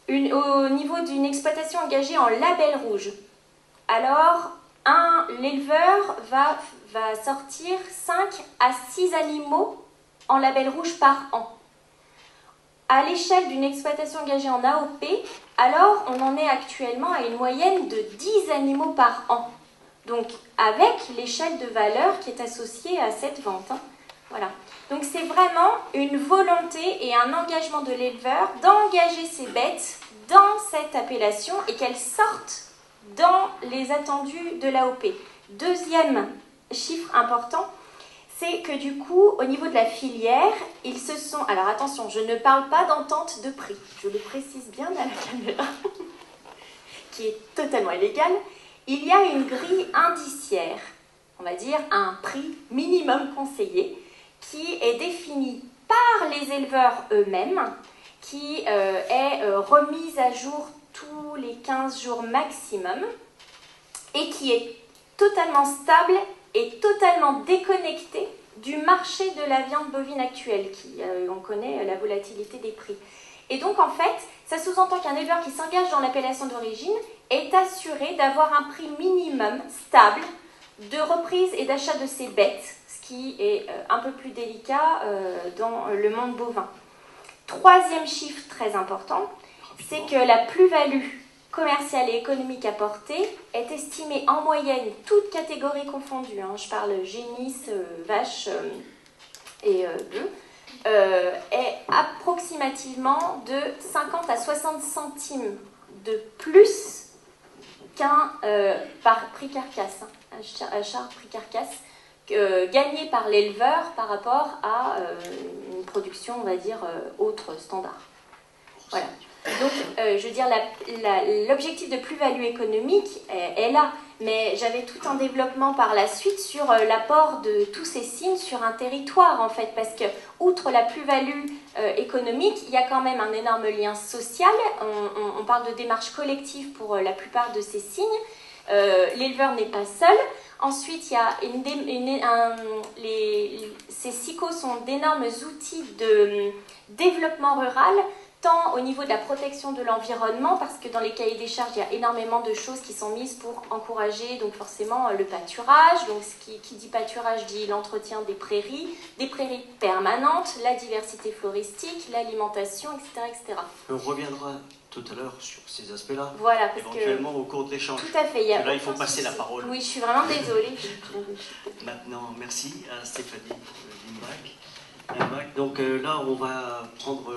Speaker 6: Au niveau d'une exploitation engagée en label rouge, alors l'éleveur va sortir 5 à 6 animaux en label rouge par an. À l'échelle d'une exploitation engagée en AOP, alors on en est actuellement à une moyenne de 10 animaux par an. Donc avec l'échelle de valeur qui est associée à cette vente. Voilà. Donc c'est vraiment une volonté et un engagement de l'éleveur d'engager ses bêtes dans cette appellation et qu'elles sortent dans les attendus de l'AOP. Deuxième chiffre important, c'est que du coup, au niveau de la filière, ils se sont... Alors attention, je ne parle pas d'entente de prix, je le précise bien à la caméra, qui est totalement illégale. Il y a une grille indiciaire, on va dire un prix minimum conseillé, qui est défini par les éleveurs eux-mêmes, qui est remise à jour tous les 15 jours maximum, et qui est totalement stable et totalement déconnecté du marché de la viande bovine actuelle, qui, on connaît la volatilité des prix. Et donc en fait, ça sous-entend qu'un éleveur qui s'engage dans l'appellation d'origine est assuré d'avoir un prix minimum stable de reprise et d'achat de ses bêtes, ce qui est un peu plus délicat dans le monde bovin. Troisième chiffre très important, c'est que la plus-value commerciale et économique apportée est estimée en moyenne, toutes catégories confondues, hein, je parle génisse, vache et bœuf, est approximativement de 50 à 60 centimes de plus qu'un par prix carcasse, un char prix carcasse, gagné par l'éleveur par rapport à une production, on va dire, autre, standard. Voilà. Donc, je veux dire, l'objectif de plus-value économique est là, mais j'avais tout un développement par la suite sur l'apport de tous ces signes sur un territoire, en fait, parce que, outre la plus-value économique, il y a quand même un énorme lien social. On parle de démarche collective pour la plupart de ces signes. L'éleveur n'est pas seul. Ensuite, il y a ces SICO sont d'énormes outils de développement rural, tant au niveau de la protection de l'environnement, parce que dans les cahiers des charges, il y a énormément de choses qui sont mises pour encourager donc forcément le pâturage. Donc qui dit pâturage dit l'entretien des prairies permanentes, la diversité floristique, l'alimentation, etc., etc.
Speaker 1: On reviendra tout à l'heure sur ces aspects-là,
Speaker 6: voilà, parce
Speaker 1: éventuellement au cours de l'échange.
Speaker 6: Tout à fait.
Speaker 1: Là, il faut passer la parole.
Speaker 6: Oui, je suis vraiment désolée.
Speaker 1: Maintenant, merci à Stéphanie Limbac. Donc là, on va prendre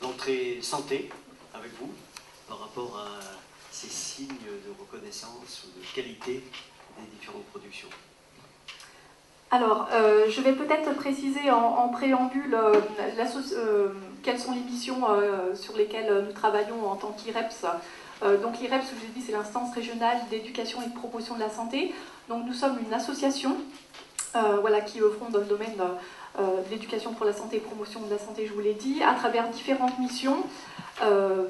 Speaker 1: l'entrée santé avec vous par rapport à ces signes de reconnaissance ou de qualité des différentes productions.
Speaker 3: Alors, je vais peut-être préciser en préambule quelles sont les missions sur lesquelles nous travaillons en tant qu'IREPS. Donc l'IREPS, je vous ai dit, c'est l'instance régionale d'éducation et de promotion de la santé. Donc nous sommes une association qui œuvrons dans le domaine de l'éducation pour la santé et promotion de la santé, je vous l'ai dit, à travers différentes missions.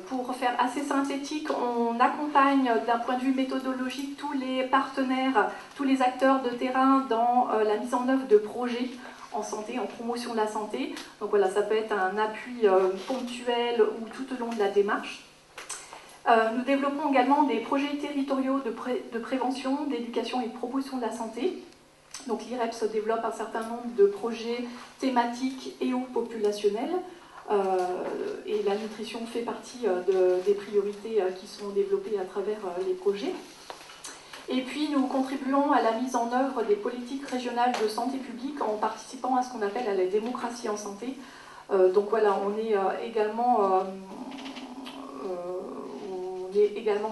Speaker 3: Pour faire assez synthétique, on accompagne d'un point de vue méthodologique tous les partenaires, tous les acteurs de terrain dans la mise en œuvre de projets en santé, en promotion de la santé. Donc voilà, ça peut être un appui ponctuel ou tout au long de la démarche. Nous développons également des projets territoriaux de prévention, d'éducation et de promotion de la santé. Donc l'IREPS développe un certain nombre de projets thématiques et ou populationnels. Et la nutrition fait partie des priorités qui sont développées à travers les projets. Et puis nous contribuons à la mise en œuvre des politiques régionales de santé publique en participant à ce qu'on appelle à la démocratie en santé. Donc voilà, on est également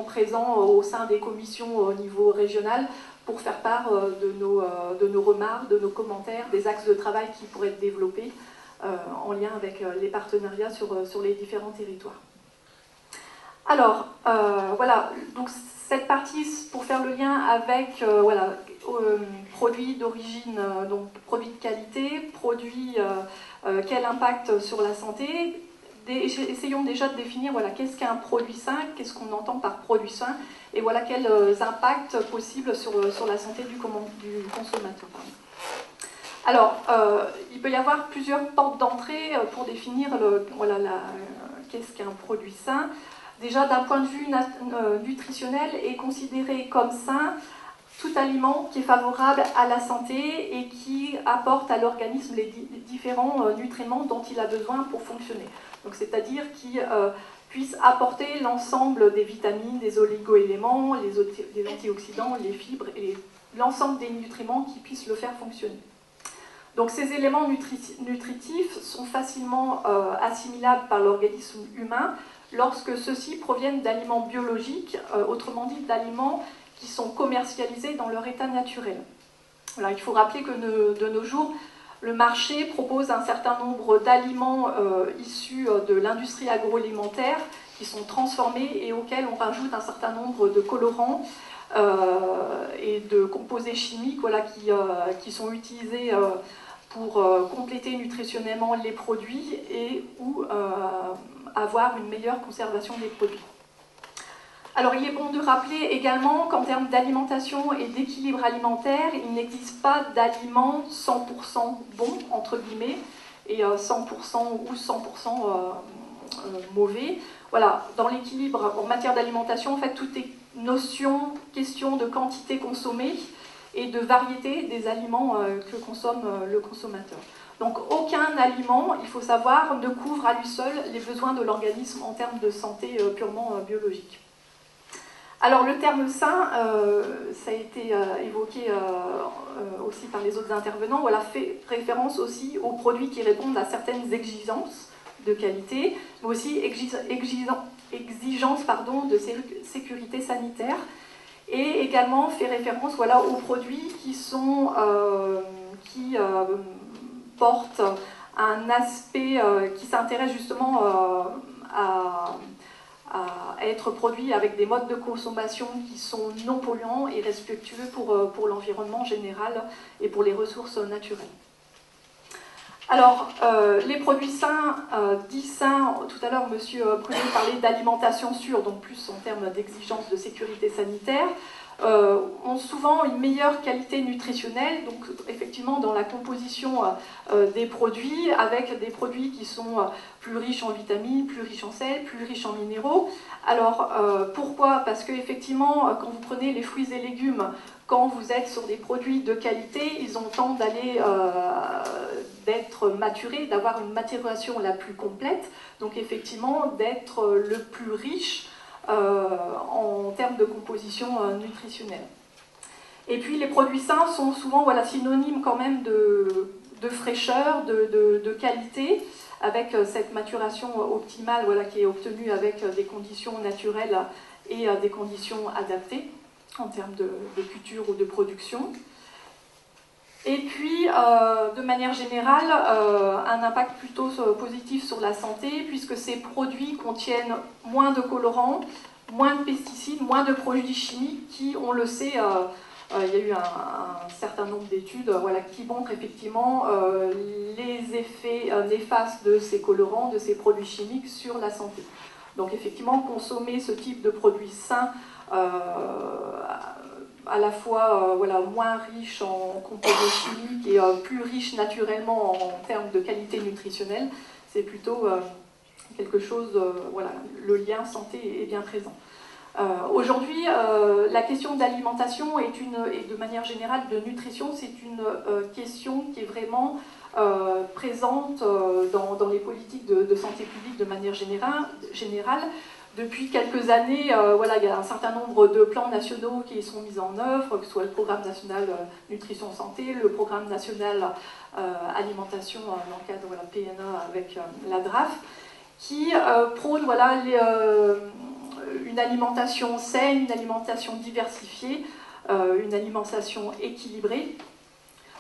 Speaker 3: présent au sein des commissions au niveau régional pour faire part de nos remarques, de nos commentaires, des axes de travail qui pourraient être développés en lien avec les partenariats sur les différents territoires. Alors, voilà, donc cette partie, pour faire le lien avec produits d'origine, donc produits de qualité, produits, quel impact sur la santé. Essayons déjà de définir qu'est-ce qu'un produit sain, qu'est-ce qu'on entend par produit sain, et voilà quels impacts possibles sur la santé du consommateur. Alors, il peut y avoir plusieurs portes d'entrée pour définir qu'est-ce qu'un produit sain. Déjà, d'un point de vue nutritionnel, est considéré comme sain tout aliment qui est favorable à la santé et qui apporte à l'organisme les différents nutriments dont il a besoin pour fonctionner. Donc, c'est-à-dire qui puisse apporter l'ensemble des vitamines, des oligo-éléments, les antioxydants, les fibres et l'ensemble des nutriments qui puissent le faire fonctionner. Donc ces éléments nutritifs sont facilement assimilables par l'organisme humain lorsque ceux-ci proviennent d'aliments biologiques, autrement dit d'aliments qui sont commercialisés dans leur état naturel. Voilà, il faut rappeler que de nos jours, le marché propose un certain nombre d'aliments issus de l'industrie agroalimentaire qui sont transformés et auxquels on rajoute un certain nombre de colorants et de composés chimiques, voilà, qui sont utilisés pour compléter nutritionnellement les produits et ou avoir une meilleure conservation des produits. Alors il est bon de rappeler également qu'en termes d'alimentation et d'équilibre alimentaire, il n'existe pas d'aliments 100% bons, entre guillemets, et 100% ou 100% mauvais. Voilà, dans l'équilibre en matière d'alimentation, en fait, tout est question de quantité consommée et de variété des aliments que consomme le consommateur. Donc aucun aliment, il faut savoir, ne couvre à lui seul les besoins de l'organisme en termes de santé purement biologique. Alors le terme sain, ça a été évoqué aussi par les autres intervenants, voilà, fait référence aussi aux produits qui répondent à certaines exigences de qualité, mais aussi exigences de sécurité sanitaire, et également fait référence, voilà, aux produits qui portent un aspect qui s'intéresse justement à être produits avec des modes de consommation qui sont non polluants et respectueux pour l'environnement général et pour les ressources naturelles. Alors, les produits sains, dits sains, tout à l'heure, M. Prunet parlait d'alimentation sûre, donc plus en termes d'exigence de sécurité sanitaire, ont souvent une meilleure qualité nutritionnelle, donc effectivement dans la composition des produits, avec des produits qui sont plus riches en vitamines, plus riches en sel, plus riches en minéraux. Alors pourquoi? Parce que effectivement, quand vous prenez les fruits et légumes, quand vous êtes sur des produits de qualité, ils ont tendance d'être maturés, d'avoir une maturation la plus complète, donc effectivement d'être le plus riche en termes de composition nutritionnelle. Et puis les produits sains sont souvent, voilà, synonymes quand même de fraîcheur, de qualité, avec cette maturation optimale, voilà, qui est obtenue avec des conditions naturelles et des conditions adaptées en termes de culture ou de production. Et puis, de manière générale, un impact plutôt positif sur la santé, puisque ces produits contiennent moins de colorants, moins de pesticides, moins de produits chimiques qui, on le sait, il y a eu un certain nombre d'études, voilà, qui montrent effectivement les effets néfastes de ces colorants, de ces produits chimiques sur la santé. Donc effectivement, consommer ce type de produits sains, à la fois voilà, moins riche en composés chimiques et plus riche naturellement en termes de qualité nutritionnelle, c'est plutôt quelque chose, voilà, le lien santé est bien présent. Aujourd'hui, la question d'alimentation et de manière générale de nutrition, c'est une question qui est vraiment présente dans les politiques de santé publique de manière générale. Depuis quelques années, voilà, il y a un certain nombre de plans nationaux qui sont mis en œuvre, que ce soit le programme national nutrition santé, le programme national alimentation dans le cadre, voilà, PNA avec la DRAF, qui prône, voilà, une alimentation saine, une alimentation diversifiée, une alimentation équilibrée.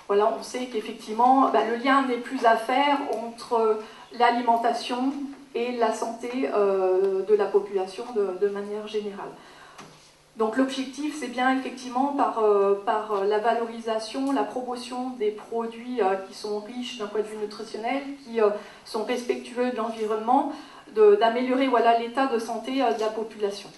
Speaker 3: Voilà, on sait qu'effectivement, le lien n'est plus à faire entre l'alimentation et la santé de la population de manière générale. Donc l'objectif, c'est bien effectivement par la valorisation, la promotion des produits qui sont riches d'un point de vue nutritionnel, qui sont respectueux de l'environnement, d'améliorer, voilà, l'état de santé de la population.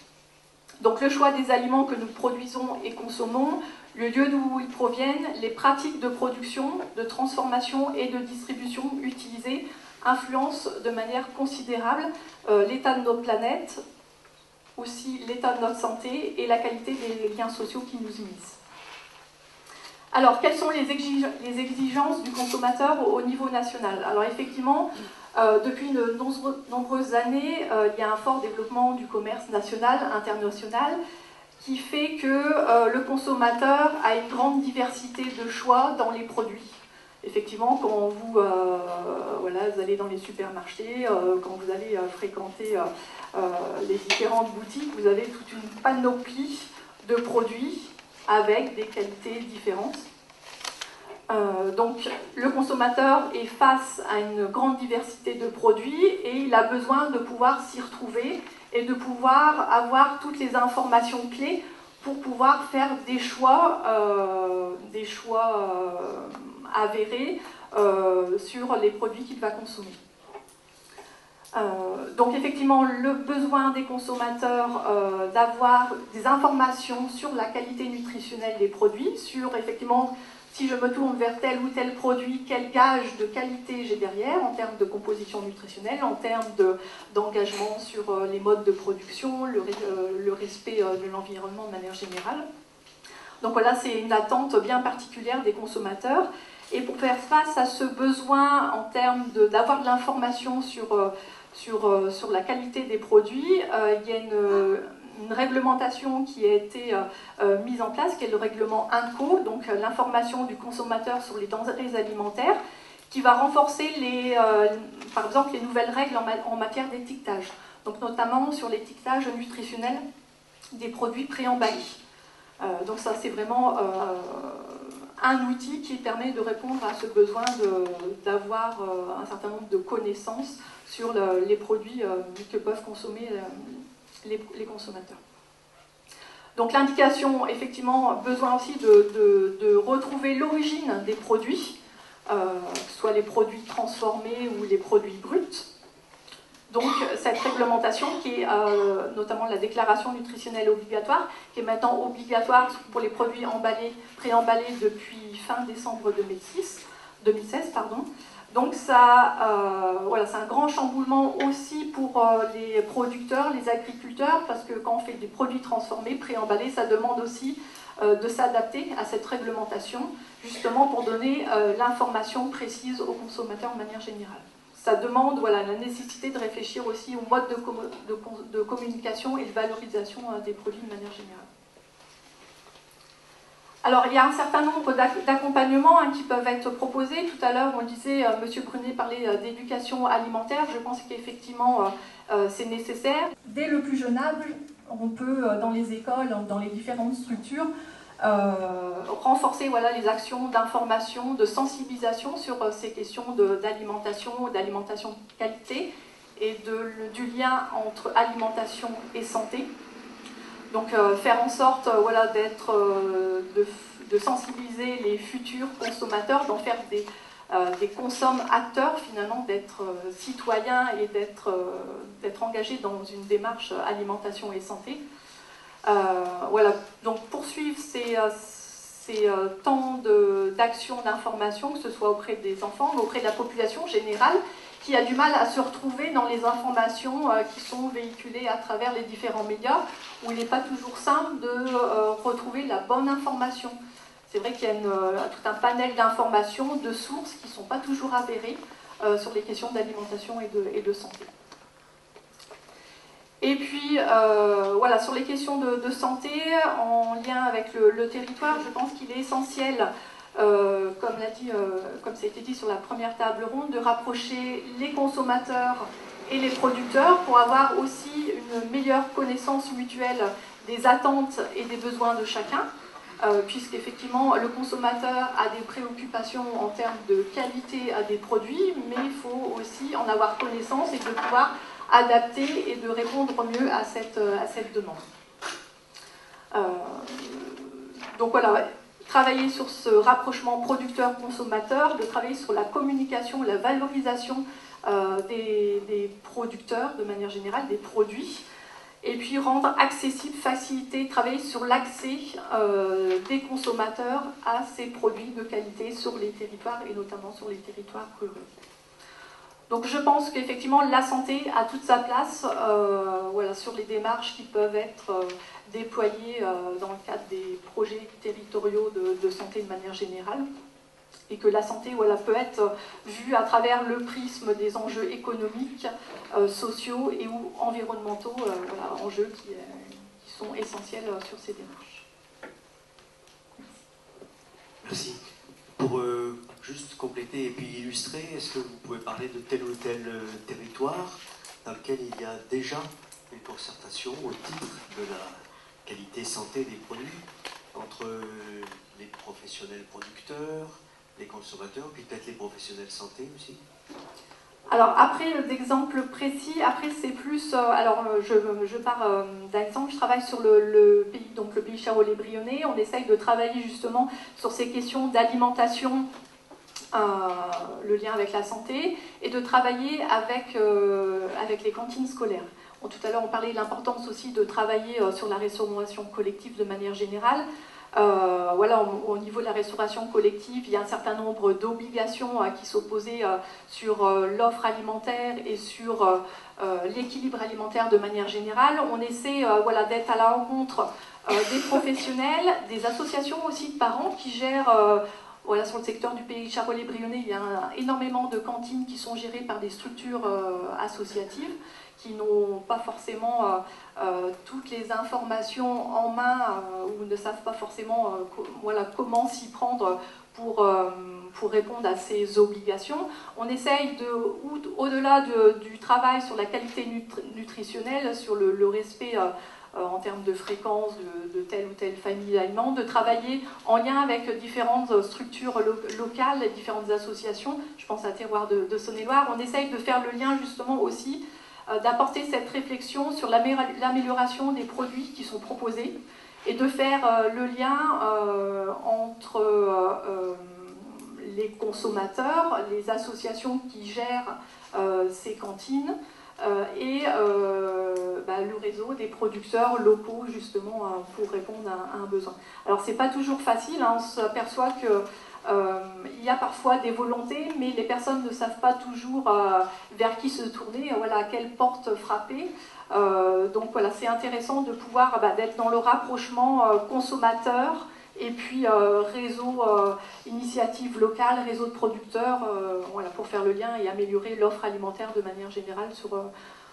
Speaker 3: Donc le choix des aliments que nous produisons et consommons, le lieu d'où ils proviennent, les pratiques de production, de transformation et de distribution utilisées influencent de manière considérable l'état de notre planète, aussi l'état de notre santé et la qualité des liens sociaux qui nous unissent. Alors, quelles sont les exigences du consommateur au niveau national? Alors effectivement, depuis de nombreuses années, il y a un fort développement du commerce national, international, qui fait que le consommateur a une grande diversité de choix dans les produits. effectivement, quand vous, voilà, vous allez dans les supermarchés, quand vous allez fréquenter les différentes boutiques, vous avez toute une panoplie de produits avec des qualités différentes. Donc le consommateur est face à une grande diversité de produits et il a besoin de pouvoir s'y retrouver et de pouvoir avoir toutes les informations clés pour pouvoir faire des choix avérés sur les produits qu'il va consommer. Donc effectivement, le besoin des consommateurs d'avoir des informations sur la qualité nutritionnelle des produits, sur effectivement, si je me tourne vers tel ou tel produit, quel gage de qualité j'ai derrière en termes de composition nutritionnelle, en termes d'engagement sur les modes de production, le respect de l'environnement de manière générale. Donc voilà, c'est une attente bien particulière des consommateurs. Et pour faire face à ce besoin en termes d'avoir de l'information sur la qualité des produits, il y a une réglementation qui a été mise en place, qui est le règlement INCO, donc l'information du consommateur sur les denrées alimentaires, qui va renforcer par exemple les nouvelles règles en matière d'étiquetage, donc notamment sur l'étiquetage nutritionnel des produits préemballés. Donc ça, c'est vraiment un outil qui permet de répondre à ce besoin d'avoir un certain nombre de connaissances sur les produits que peuvent consommer les consommateurs. Donc l'indication, effectivement, besoin aussi de retrouver l'origine des produits, que ce soit les produits transformés ou les produits bruts. Donc cette réglementation qui est notamment la déclaration nutritionnelle obligatoire, qui est maintenant obligatoire pour les produits préemballés depuis fin décembre 2016. Donc ça, voilà, c'est un grand chamboulement aussi pour les producteurs, les agriculteurs, parce que quand on fait des produits transformés, préemballés, ça demande aussi de s'adapter à cette réglementation, justement pour donner l'information précise aux consommateurs de manière générale. Ça demande, voilà, la nécessité de réfléchir aussi au mode de communication et de valorisation des produits de manière générale. Alors, il y a un certain nombre d'accompagnements qui peuvent être proposés. Tout à l'heure, on disait, M. Brunet parlait d'éducation alimentaire. Je pense qu'effectivement, c'est nécessaire. Dès le plus jeune âge, on peut, dans les écoles, dans les différentes structures, renforcer, voilà, les actions d'information, de sensibilisation sur ces questions d'alimentation de qualité et du lien entre alimentation et santé. Donc faire en sorte, voilà, de sensibiliser les futurs consommateurs, d'en faire des consommateurs finalement, d'être citoyens et d'être engagés dans une démarche alimentation et santé. Voilà, donc poursuivre ces temps d'action, d'information, que ce soit auprès des enfants, mais auprès de la population générale, qui a du mal à se retrouver dans les informations qui sont véhiculées à travers les différents médias, où il n'est pas toujours simple de retrouver la bonne information. C'est vrai qu'il y a tout un panel d'informations, de sources qui ne sont pas toujours avérées sur les questions d'alimentation et de santé. Et puis, voilà, sur les questions de santé, en lien avec le territoire, je pense qu'il est essentiel, comme ça a été dit sur la première table ronde, de rapprocher les consommateurs et les producteurs pour avoir aussi une meilleure connaissance mutuelle des attentes et des besoins de chacun, puisqu'effectivement, le consommateur a des préoccupations en termes de qualité à des produits, mais il faut aussi en avoir connaissance et de pouvoir adapter et de répondre mieux à cette demande. Donc voilà, travailler sur ce rapprochement producteur-consommateur, de travailler sur la communication, la valorisation des producteurs de manière générale, des produits, et puis rendre accessible, faciliter, travailler sur l'accès des consommateurs à ces produits de qualité sur les territoires et notamment sur les territoires ruraux. Donc je pense qu'effectivement la santé a toute sa place voilà, sur les démarches qui peuvent être déployées dans le cadre des projets territoriaux de santé de manière générale, et que la santé, voilà, peut être vue à travers le prisme des enjeux économiques, sociaux et ou environnementaux, voilà, enjeux qui sont essentiels sur ces démarches.
Speaker 1: Merci. juste compléter et puis illustrer, est-ce que vous pouvez parler de tel ou tel territoire dans lequel il y a déjà une concertation au titre de la qualité santé des produits entre les professionnels producteurs, les consommateurs, puis peut-être les professionnels santé aussi?
Speaker 3: Alors après, d'exemples précis, après c'est plus, je pars d'un exemple, je travaille sur le pays, donc le pays Charolais-Brionnais, on essaye de travailler justement sur ces questions d'alimentation, le lien avec la santé, et de travailler avec les cantines scolaires. Bon, tout à l'heure on parlait de l'importance aussi de travailler sur la restauration collective de manière générale. Voilà, au niveau de la restauration collective, il y a un certain nombre d'obligations qui s'opposaient sur l'offre alimentaire et sur l'équilibre alimentaire de manière générale. On essaie voilà, d'être à la rencontre des professionnels, des associations aussi de parents qui gèrent, voilà, sur le secteur du pays Charolais-Brionnais, il y a énormément de cantines qui sont gérées par des structures associatives qui n'ont pas forcément toutes les informations en main ou ne savent pas forcément voilà, comment s'y prendre pour répondre à ces obligations. On essaye, au-delà du travail sur la qualité nutritionnelle, sur le respect en termes de fréquence de telle ou telle famille d'aliments, de travailler en lien avec différentes structures locales, différentes associations. Je pense à Terroir de Saône-et-Loire. On essaye de faire le lien justement aussi, d'apporter cette réflexion sur l'amélioration des produits qui sont proposés et de faire le lien entre les consommateurs, les associations qui gèrent ces cantines et le réseau des producteurs locaux justement pour répondre à un besoin. Alors c'est pas toujours facile, hein, on s'aperçoit que il y a parfois des volontés, mais les personnes ne savent pas toujours vers qui se tourner, voilà, à quelle porte frapper. Donc voilà, c'est intéressant de pouvoir d'être dans le rapprochement consommateur et puis réseau initiative locale, réseau de producteurs, voilà, pour faire le lien et améliorer l'offre alimentaire de manière générale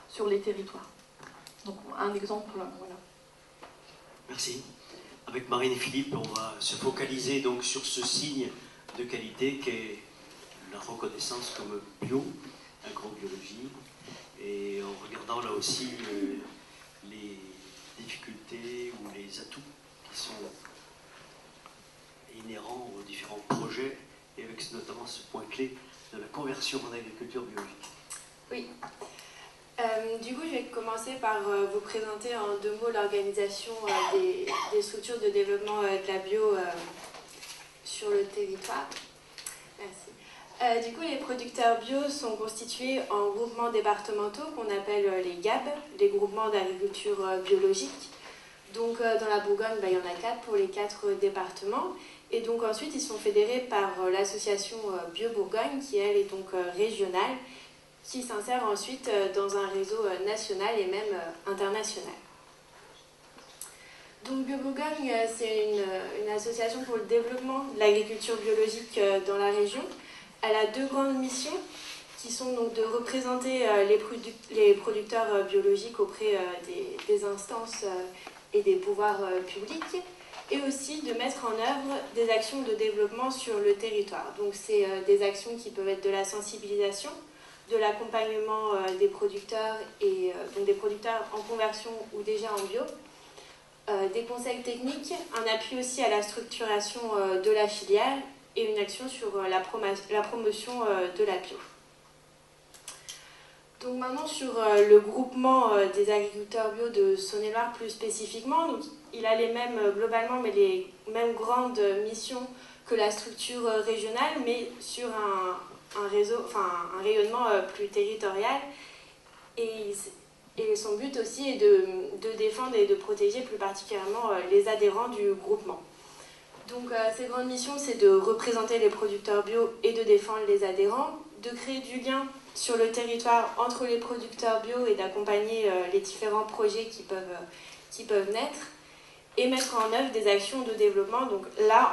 Speaker 3: sur les territoires. Donc un exemple, voilà.
Speaker 1: Merci. Avec Marine et Philippe, on va se focaliser donc sur ce signe de qualité qu'est la reconnaissance comme bio, agrobiologie, et en regardant là aussi les difficultés ou les atouts qui sont inhérents aux différents projets, et avec notamment ce point clé de la conversion en agriculture biologique.
Speaker 2: Oui. Du coup, je vais commencer par vous présenter en 2 mots l'organisation des structures de développement de la bio sur le territoire. Merci. Du coup, les producteurs bio sont constitués en groupements départementaux qu'on appelle les GAB, les groupements d'agriculture biologique. Donc, dans la Bourgogne, il y en a 4 pour les 4 départements. Et donc, ensuite, ils sont fédérés par l'association Bio Bourgogne, qui, elle, est donc régionale, qui s'insère ensuite dans un réseau national et même international. Donc Bio Bourgogne, c'est une association pour le développement de l'agriculture biologique dans la région. Elle a 2 grandes missions qui sont donc de représenter les producteurs biologiques auprès des instances et des pouvoirs publics, et aussi de mettre en œuvre des actions de développement sur le territoire. Donc c'est des actions qui peuvent être de la sensibilisation, de l'accompagnement des producteurs, et donc des producteurs en conversion ou déjà en bio, des conseils techniques, un appui aussi à la structuration de la filière et une action sur la promotion de la bio. Donc maintenant sur le groupement des agriculteurs bio de Saône-et-Loire plus spécifiquement, donc il a les mêmes globalement, mais les mêmes grandes missions que la structure régionale, mais sur un réseau, enfin un rayonnement plus territorial, et son but aussi est de défendre et de protéger plus particulièrement les adhérents du groupement. Donc ces grandes missions, c'est de représenter les producteurs bio et de défendre les adhérents, de créer du lien sur le territoire entre les producteurs bio et d'accompagner les différents projets qui peuvent naître, et mettre en œuvre des actions de développement, donc là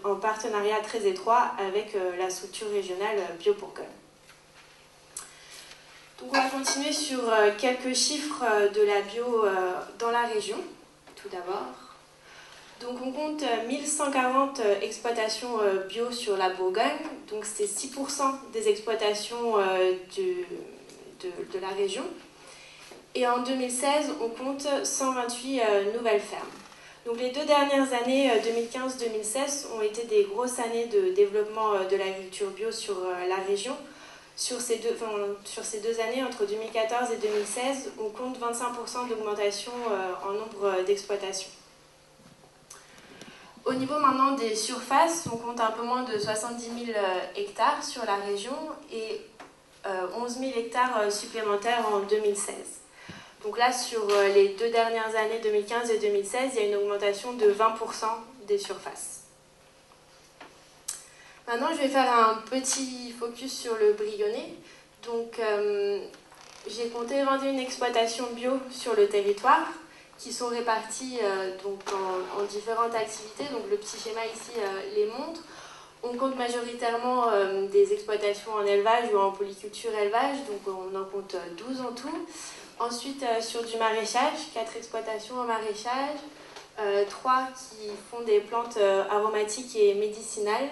Speaker 2: en partenariat très étroit avec la structure régionale Bio Bourgogne. Donc on va continuer sur quelques chiffres de la bio dans la région, tout d'abord. Donc on compte 1140 exploitations bio sur la Bourgogne, donc c'est 6% des exploitations de la région. Et en 2016, on compte 128 nouvelles fermes. Donc les 2 dernières années, 2015-2016, ont été des grosses années de développement de l'agriculture bio sur la région. Sur ces deux années, entre 2014 et 2016, on compte 25% d'augmentation en nombre d'exploitations. Au niveau maintenant des surfaces, on compte un peu moins de 70 000 hectares sur la région et 11 000 hectares supplémentaires en 2016. Donc là, sur les 2 dernières années, 2015 et 2016, il y a une augmentation de 20% des surfaces. Maintenant, je vais faire un petit focus sur le Brionnais. Donc, j'ai compté 21 exploitations bio sur le territoire qui sont réparties donc en différentes activités. Donc, le petit schéma ici les montre. On compte majoritairement des exploitations en élevage ou en polyculture-élevage. Donc, on en compte 12 en tout. Ensuite, sur du maraîchage, 4 exploitations en maraîchage, 3 qui font des plantes aromatiques et médicinales,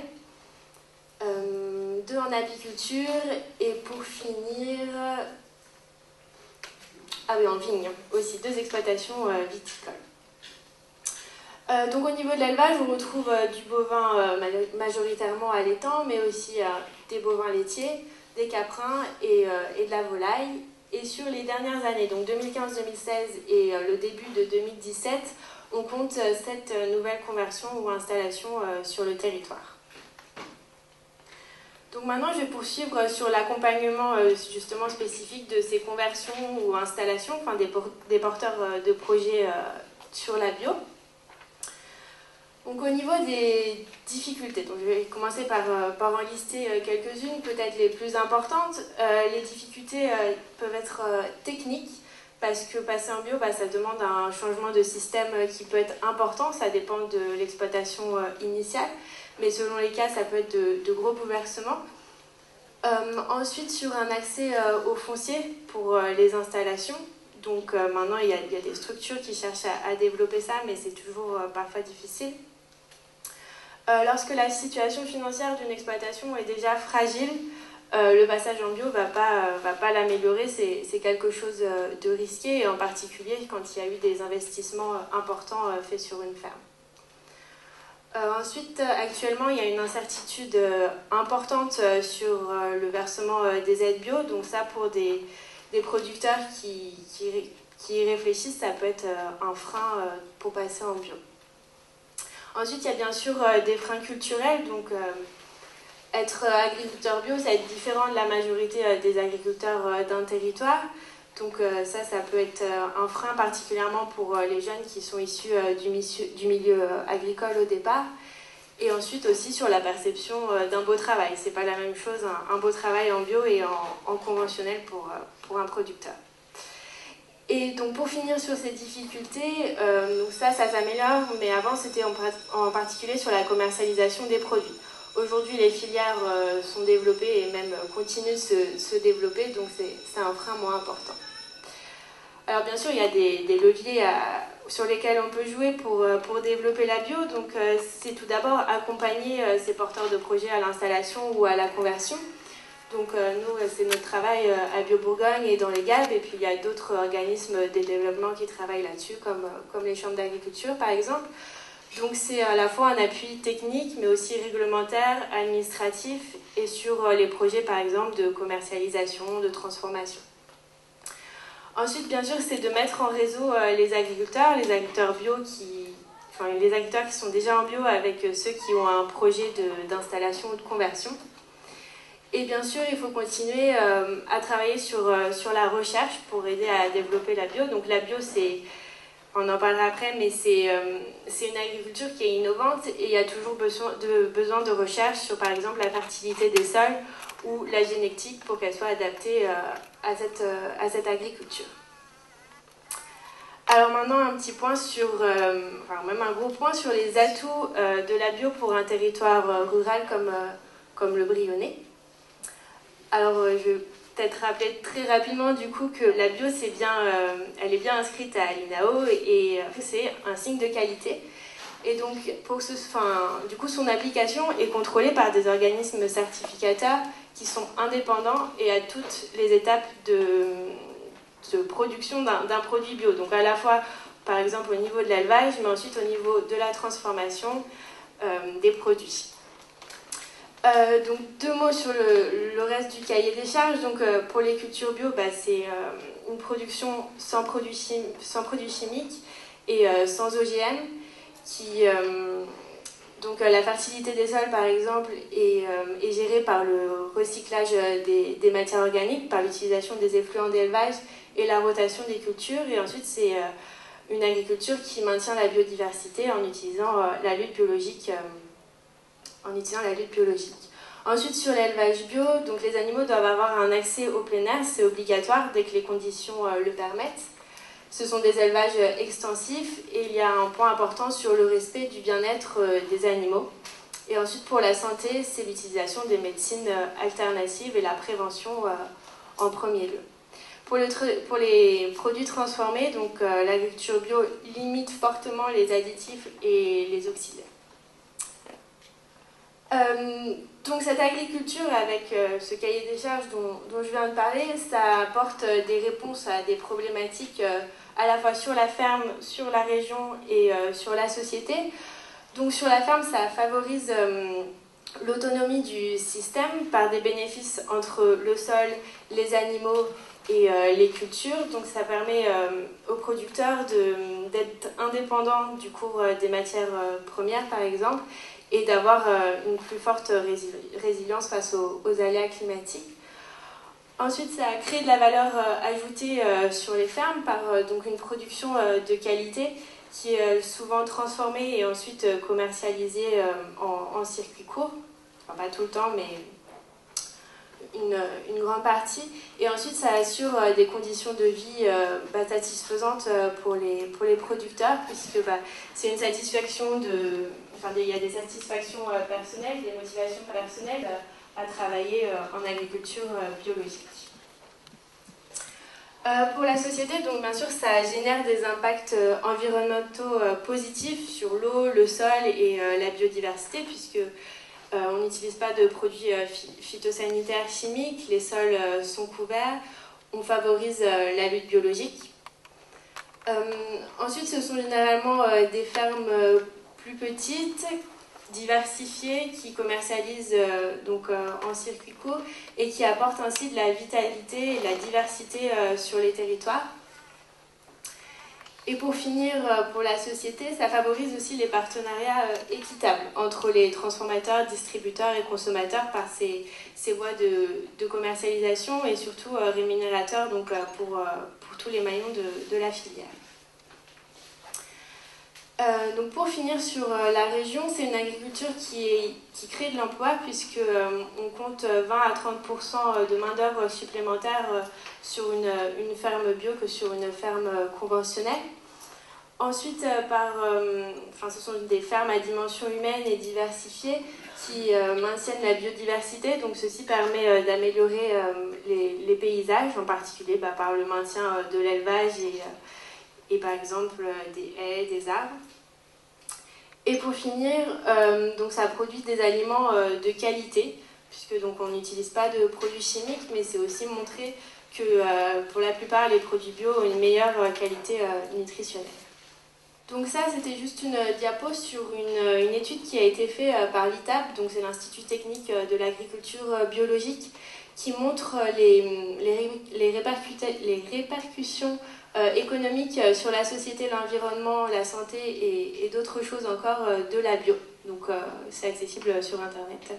Speaker 2: 2 en apiculture et pour finir, en vigne aussi, 2 exploitations viticoles. Donc au niveau de l'élevage, on retrouve du bovin majoritairement allaitant, mais aussi des bovins laitiers, des caprins et de la volaille. Et sur les dernières années, donc 2015-2016 et le début de 2017, on compte 7 nouvelles conversions ou installations sur le territoire. Donc maintenant, je vais poursuivre sur l'accompagnement justement spécifique de ces conversions ou installations, enfin des porteurs de projets sur la bio. Donc au niveau des difficultés, donc je vais commencer par en lister quelques-unes, peut-être les plus importantes. Les difficultés peuvent être techniques, parce que passer en bio, ça demande un changement de système qui peut être important, ça dépend de l'exploitation initiale, mais selon les cas, ça peut être de gros bouleversements. Ensuite, sur un accès au foncier pour les installations. Donc maintenant, il y a des structures qui cherchent à développer ça, mais c'est toujours parfois difficile. Lorsque la situation financière d'une exploitation est déjà fragile, le passage en bio ne va pas l'améliorer, c'est quelque chose de risqué, et en particulier quand il y a eu des investissements importants faits sur une ferme. Ensuite, actuellement, il y a une incertitude importante sur le versement des aides bio, donc ça pour des producteurs qui y réfléchissent, ça peut être un frein pour passer en bio. Ensuite, il y a bien sûr des freins culturels, donc être agriculteur bio, ça va être différent de la majorité des agriculteurs d'un territoire. Donc ça peut être un frein particulièrement pour les jeunes qui sont issus du milieu agricole au départ. Et ensuite aussi sur la perception d'un beau travail. C'est pas la même chose un beau travail en bio et en conventionnel pour un producteur. Et donc pour finir sur ces difficultés, donc ça s'améliore, mais avant c'était en particulier sur la commercialisation des produits. Aujourd'hui les filières sont développées et même continuent de se développer, donc c'est un frein moins important. Alors bien sûr il y a des leviers sur lesquels on peut jouer pour développer la bio, donc c'est tout d'abord accompagner ces porteurs de projets à l'installation ou à la conversion. Donc nous, c'est notre travail à Bio Bourgogne et dans les GAB, et puis il y a d'autres organismes de développement qui travaillent là-dessus, comme les chambres d'agriculture par exemple. Donc c'est à la fois un appui technique, mais aussi réglementaire, administratif, et sur les projets par exemple de commercialisation, de transformation. Ensuite, bien sûr, c'est de mettre en réseau les agriculteurs bio les agriculteurs qui sont déjà en bio avec ceux qui ont un projet d'installation ou de conversion. Et bien sûr, il faut continuer à travailler sur la recherche pour aider à développer la bio. Donc la bio, on en parlera après, mais c'est une agriculture qui est innovante et il y a toujours besoin de recherche sur par exemple la fertilité des sols ou la génétique pour qu'elle soit adaptée à cette agriculture. Alors maintenant un petit point même un gros point sur les atouts de la bio pour un territoire rural comme le Brionnais. Alors, je vais peut-être rappeler très rapidement du coup que la bio, elle est bien inscrite à l'INAO et c'est un signe de qualité. Et donc, du coup, son application est contrôlée par des organismes certificateurs qui sont indépendants et à toutes les étapes de production d'un produit bio. Donc à la fois, par exemple, au niveau de l'élevage, mais ensuite au niveau de la transformation des produits. Donc 2 mots sur le reste du cahier des charges. Donc pour les cultures bio, c'est une production sans produits chimiques et sans OGM, donc la fertilité des sols par exemple est gérée par le recyclage des matières organiques, par l'utilisation des effluents d'élevage et la rotation des cultures. Et ensuite c'est une agriculture qui maintient la biodiversité en utilisant la lutte biologique. Ensuite, sur l'élevage bio, donc les animaux doivent avoir un accès au plein air, c'est obligatoire dès que les conditions le permettent. Ce sont des élevages extensifs et il y a un point important sur le respect du bien-être des animaux. Et ensuite, pour la santé, c'est l'utilisation des médecines alternatives et la prévention en premier lieu. Pour les produits transformés, donc l'agriculture bio limite fortement les additifs et les oxydes. Donc cette agriculture avec ce cahier des charges dont je viens de parler, ça apporte des réponses à des problématiques à la fois sur la ferme, sur la région et sur la société. Donc sur la ferme, ça favorise l'autonomie du système par des bénéfices entre le sol, les animaux et les cultures. Donc ça permet aux producteurs d'être indépendants du cours des matières premières par exemple, et d'avoir une plus forte résilience face aux aléas climatiques. Ensuite, ça a créé de la valeur ajoutée sur les fermes par donc une production de qualité qui est souvent transformée et ensuite commercialisée en circuit court. Enfin, pas tout le temps, mais une grande partie. Et ensuite, ça assure des conditions de vie satisfaisantes pour les producteurs, puisque c'est une satisfaction il y a des satisfactions personnelles, des motivations personnelles à travailler en agriculture biologique. Pour la société, donc bien sûr, ça génère des impacts environnementaux positifs sur l'eau, le sol et la biodiversité, puisque on n'utilise pas de produits phytosanitaires chimiques, les sols sont couverts, on favorise la lutte biologique. Ensuite, ce sont généralement des fermes plus petites, diversifiées, qui commercialisent en circuit court et qui apportent ainsi de la vitalité et de la diversité sur les territoires. Et pour finir, pour la société, ça favorise aussi les partenariats équitables entre les transformateurs, distributeurs et consommateurs par ces voies de commercialisation et surtout rémunérateurs pour tous les maillons de la filière. Donc pour finir sur la région, c'est une agriculture qui crée de l'emploi puisque on compte 20 à 30% de main-d'œuvre supplémentaire sur une ferme bio que sur une ferme conventionnelle. Ensuite, ce sont des fermes à dimension humaine et diversifiée qui maintiennent la biodiversité. Donc ceci permet d'améliorer les paysages, en particulier par le maintien de l'élevage et par exemple des haies, des arbres. Et pour finir, donc ça produit des aliments de qualité, puisque donc on n'utilise pas de produits chimiques, mais c'est aussi montré que pour la plupart les produits bio ont une meilleure qualité nutritionnelle. Donc ça, c'était juste une diapo sur une étude qui a été faite par l'ITAB, donc c'est l'Institut technique de l'agriculture biologique, qui montre les répercussions économiques sur la société, l'environnement, la santé et d'autres choses encore de la bio. Donc c'est accessible sur Internet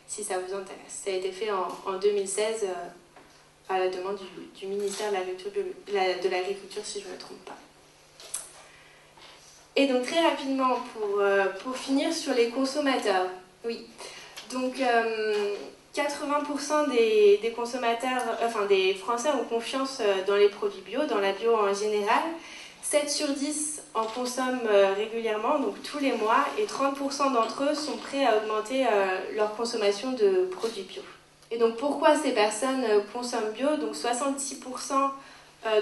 Speaker 2: si ça vous intéresse. Ça a été fait en 2016 à la demande du ministère de l'Agriculture, si je ne me trompe pas. Et donc très rapidement, pour finir sur les consommateurs, oui. Donc 80% des consommateurs, des Français ont confiance dans les produits bio, dans la bio en général. 7 sur 10 en consomment régulièrement, donc tous les mois, et 30% d'entre eux sont prêts à augmenter leur consommation de produits bio. Et donc pourquoi ces personnes consomment bio? Donc 66%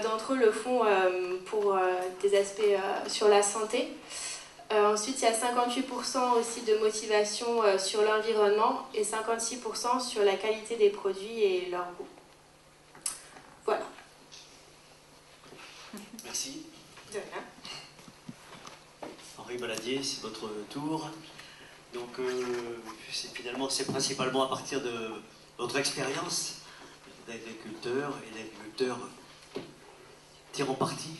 Speaker 2: d'entre eux le font pour des aspects sur la santé. Ensuite, il y a 58% aussi de motivation sur l'environnement et 56% sur la qualité des produits et leur goût. Voilà.
Speaker 1: Merci.
Speaker 2: De rien.
Speaker 1: Henri Baladier, c'est votre tour. Donc, finalement, c'est principalement à partir de votre expérience d'agriculteur et d'agriculteur tirant parti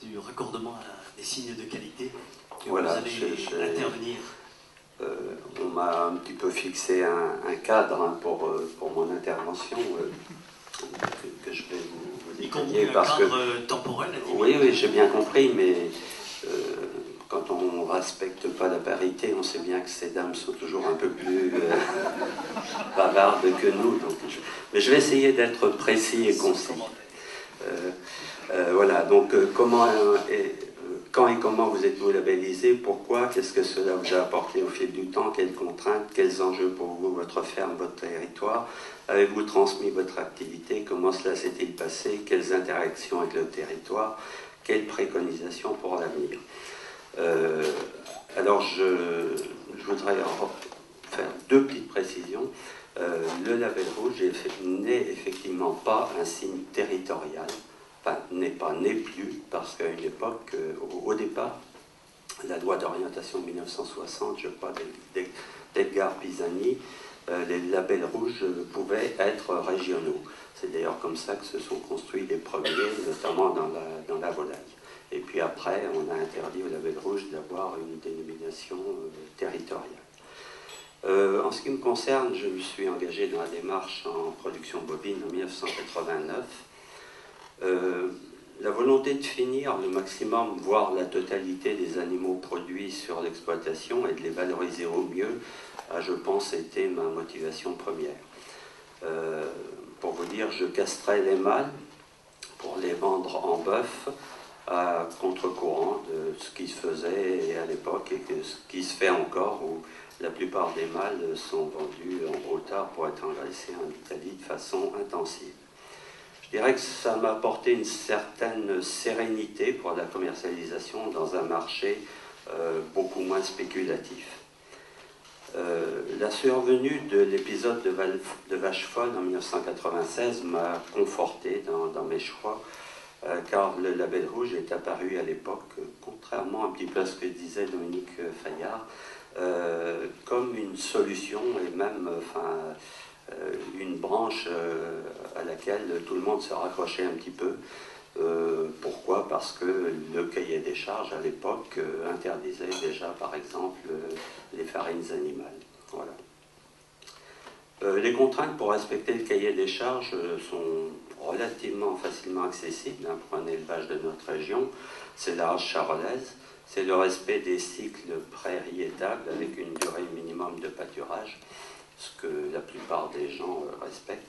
Speaker 1: du raccordement des signes de qualité que
Speaker 5: voilà,
Speaker 1: vous allez intervenir.
Speaker 5: On m'a un petit peu fixé un cadre hein, pour mon intervention que je vais vous détailler.
Speaker 1: Parce que temporel.
Speaker 5: Oui, j'ai bien compris, mais quand on ne respecte pas la parité, on sait bien que ces dames sont toujours un peu plus bavardes que nous. Donc mais je vais essayer d'être précis et concis. Voilà, donc quand et comment vous êtes-vous labellisé? Pourquoi? Qu'est-ce que cela vous a apporté au fil du temps? Quelles contraintes? Quels enjeux pour vous, votre ferme, votre territoire? Avez-vous transmis votre activité? Comment cela s'est-il passé? Quelles interactions avec le territoire? Quelles préconisations pour l'avenir? Alors, je voudrais faire deux petites précisions. Le label rouge n'est effectivement pas un signe territorial. Enfin, n'est plus, parce qu'à une époque, au départ, la loi d'orientation 1960, je crois, d'Edgar Pisani, les labels rouges pouvaient être régionaux. C'est d'ailleurs comme ça que se sont construits les premiers, notamment dans la volaille. Et puis après, on a interdit au label rouge d'avoir une dénomination territoriale. En ce qui me concerne, je me suis engagé dans la démarche en production bovine en 1989. La volonté de finir le maximum, voire la totalité des animaux produits sur l'exploitation et de les valoriser au mieux, a, je pense, été ma motivation première. Pour vous dire, je castrais les mâles pour les vendre en bœuf à contre-courant de ce qui se faisait à l'époque et ce qui se fait encore, où la plupart des mâles sont vendus en gros tard pour être engraissés en Italie de façon intensive. Je dirais que ça m'a apporté une certaine sérénité pour la commercialisation dans un marché beaucoup moins spéculatif. La survenue de l'épisode de Vache Folle en 1996 m'a conforté dans mes choix, car le label rouge est apparu à l'époque, contrairement un petit peu à ce que disait Dominique Fayard, comme une solution et même une branche à laquelle tout le monde se raccrochait un petit peu. Pourquoi? Parce que le cahier des charges à l'époque interdisait déjà par exemple les farines animales. Voilà. Les contraintes pour respecter le cahier des charges sont relativement facilement accessibles pour un élevage de notre région. C'est la race charolaise, c'est le respect des cycles prairie-étable avec une durée minimum de pâturage, ce que la plupart des gens respectent.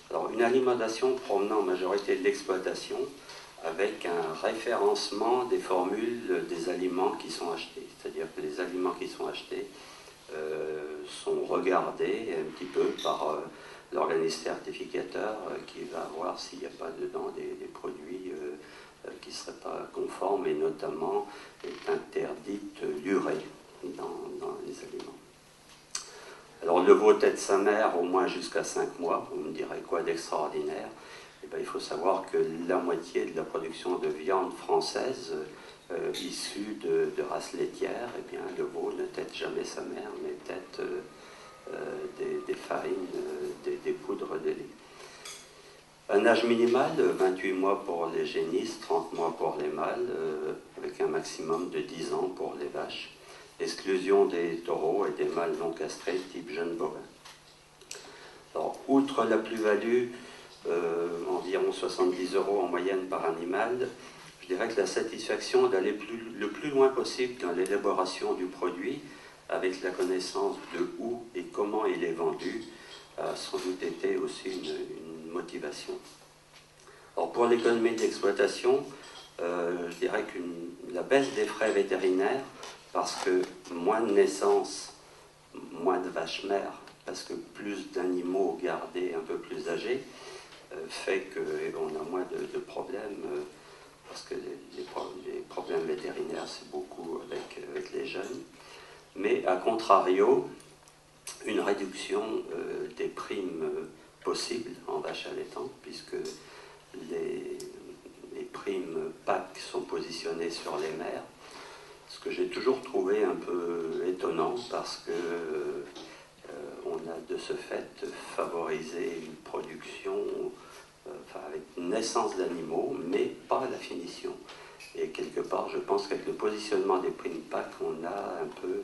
Speaker 5: Alors, une alimentation provenant en majorité de l'exploitation avec un référencement des formules des aliments qui sont achetés. C'est-à-dire que les aliments qui sont achetés sont regardés un petit peu par l'organisme certificateur qui va voir s'il n'y a pas dedans des produits qui ne seraient pas conformes, et notamment est interdite l'urée dans les aliments. Alors le veau tête sa mère au moins jusqu'à 5 mois, vous me direz quoi d'extraordinaire? Eh bien, il faut savoir que la moitié de la production de viande française issue de races laitières, eh bien, le veau ne tête jamais sa mère, mais tête des farines, des poudres de lait. Un âge minimal, 28 mois pour les génisses, 30 mois pour les mâles, avec un maximum de 10 ans pour les vaches. Exclusion des taureaux et des mâles non castrés type jeune bovin. Alors, outre la plus-value, environ 70 € en moyenne par animal, je dirais que la satisfaction d'aller le plus loin possible dans l'élaboration du produit, avec la connaissance de où et comment il est vendu, a sans doute été aussi une motivation. Alors, pour l'économie d'exploitation, je dirais que la baisse des frais vétérinaires, parce que moins de naissances, moins de vaches mères, parce que plus d'animaux gardés un peu plus âgés, fait qu'on a moins de problèmes, parce que les problèmes vétérinaires, c'est beaucoup avec mais à contrario, une réduction des primes possibles en vache allaitantes, puisque les primes PAC sont positionnées sur les mères, ce que j'ai toujours trouvé un peu étonnant, parce que on a de ce fait favorisé une production avec une naissance d'animaux, mais pas la finition. Et quelque part, je pense qu'avec le positionnement des primes PAC, on a un peu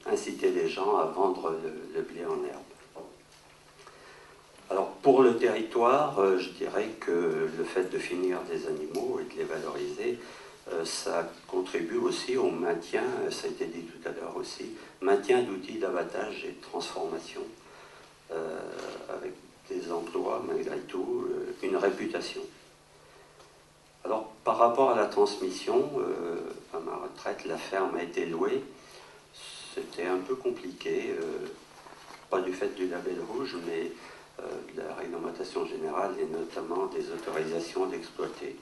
Speaker 5: incité les gens à vendre le blé en herbe. Alors pour le territoire, je dirais que le fait de finir des animaux et de les valoriser, ça contribue aussi au maintien, ça a été dit tout à l'heure aussi, maintien d'outils d'abattage et de transformation, avec des emplois malgré tout, une réputation. Alors par rapport à la transmission, à ma retraite, la ferme a été louée. C'était un peu compliqué, pas du fait du label rouge, mais de la réglementation générale et notamment des autorisations d'exploiter.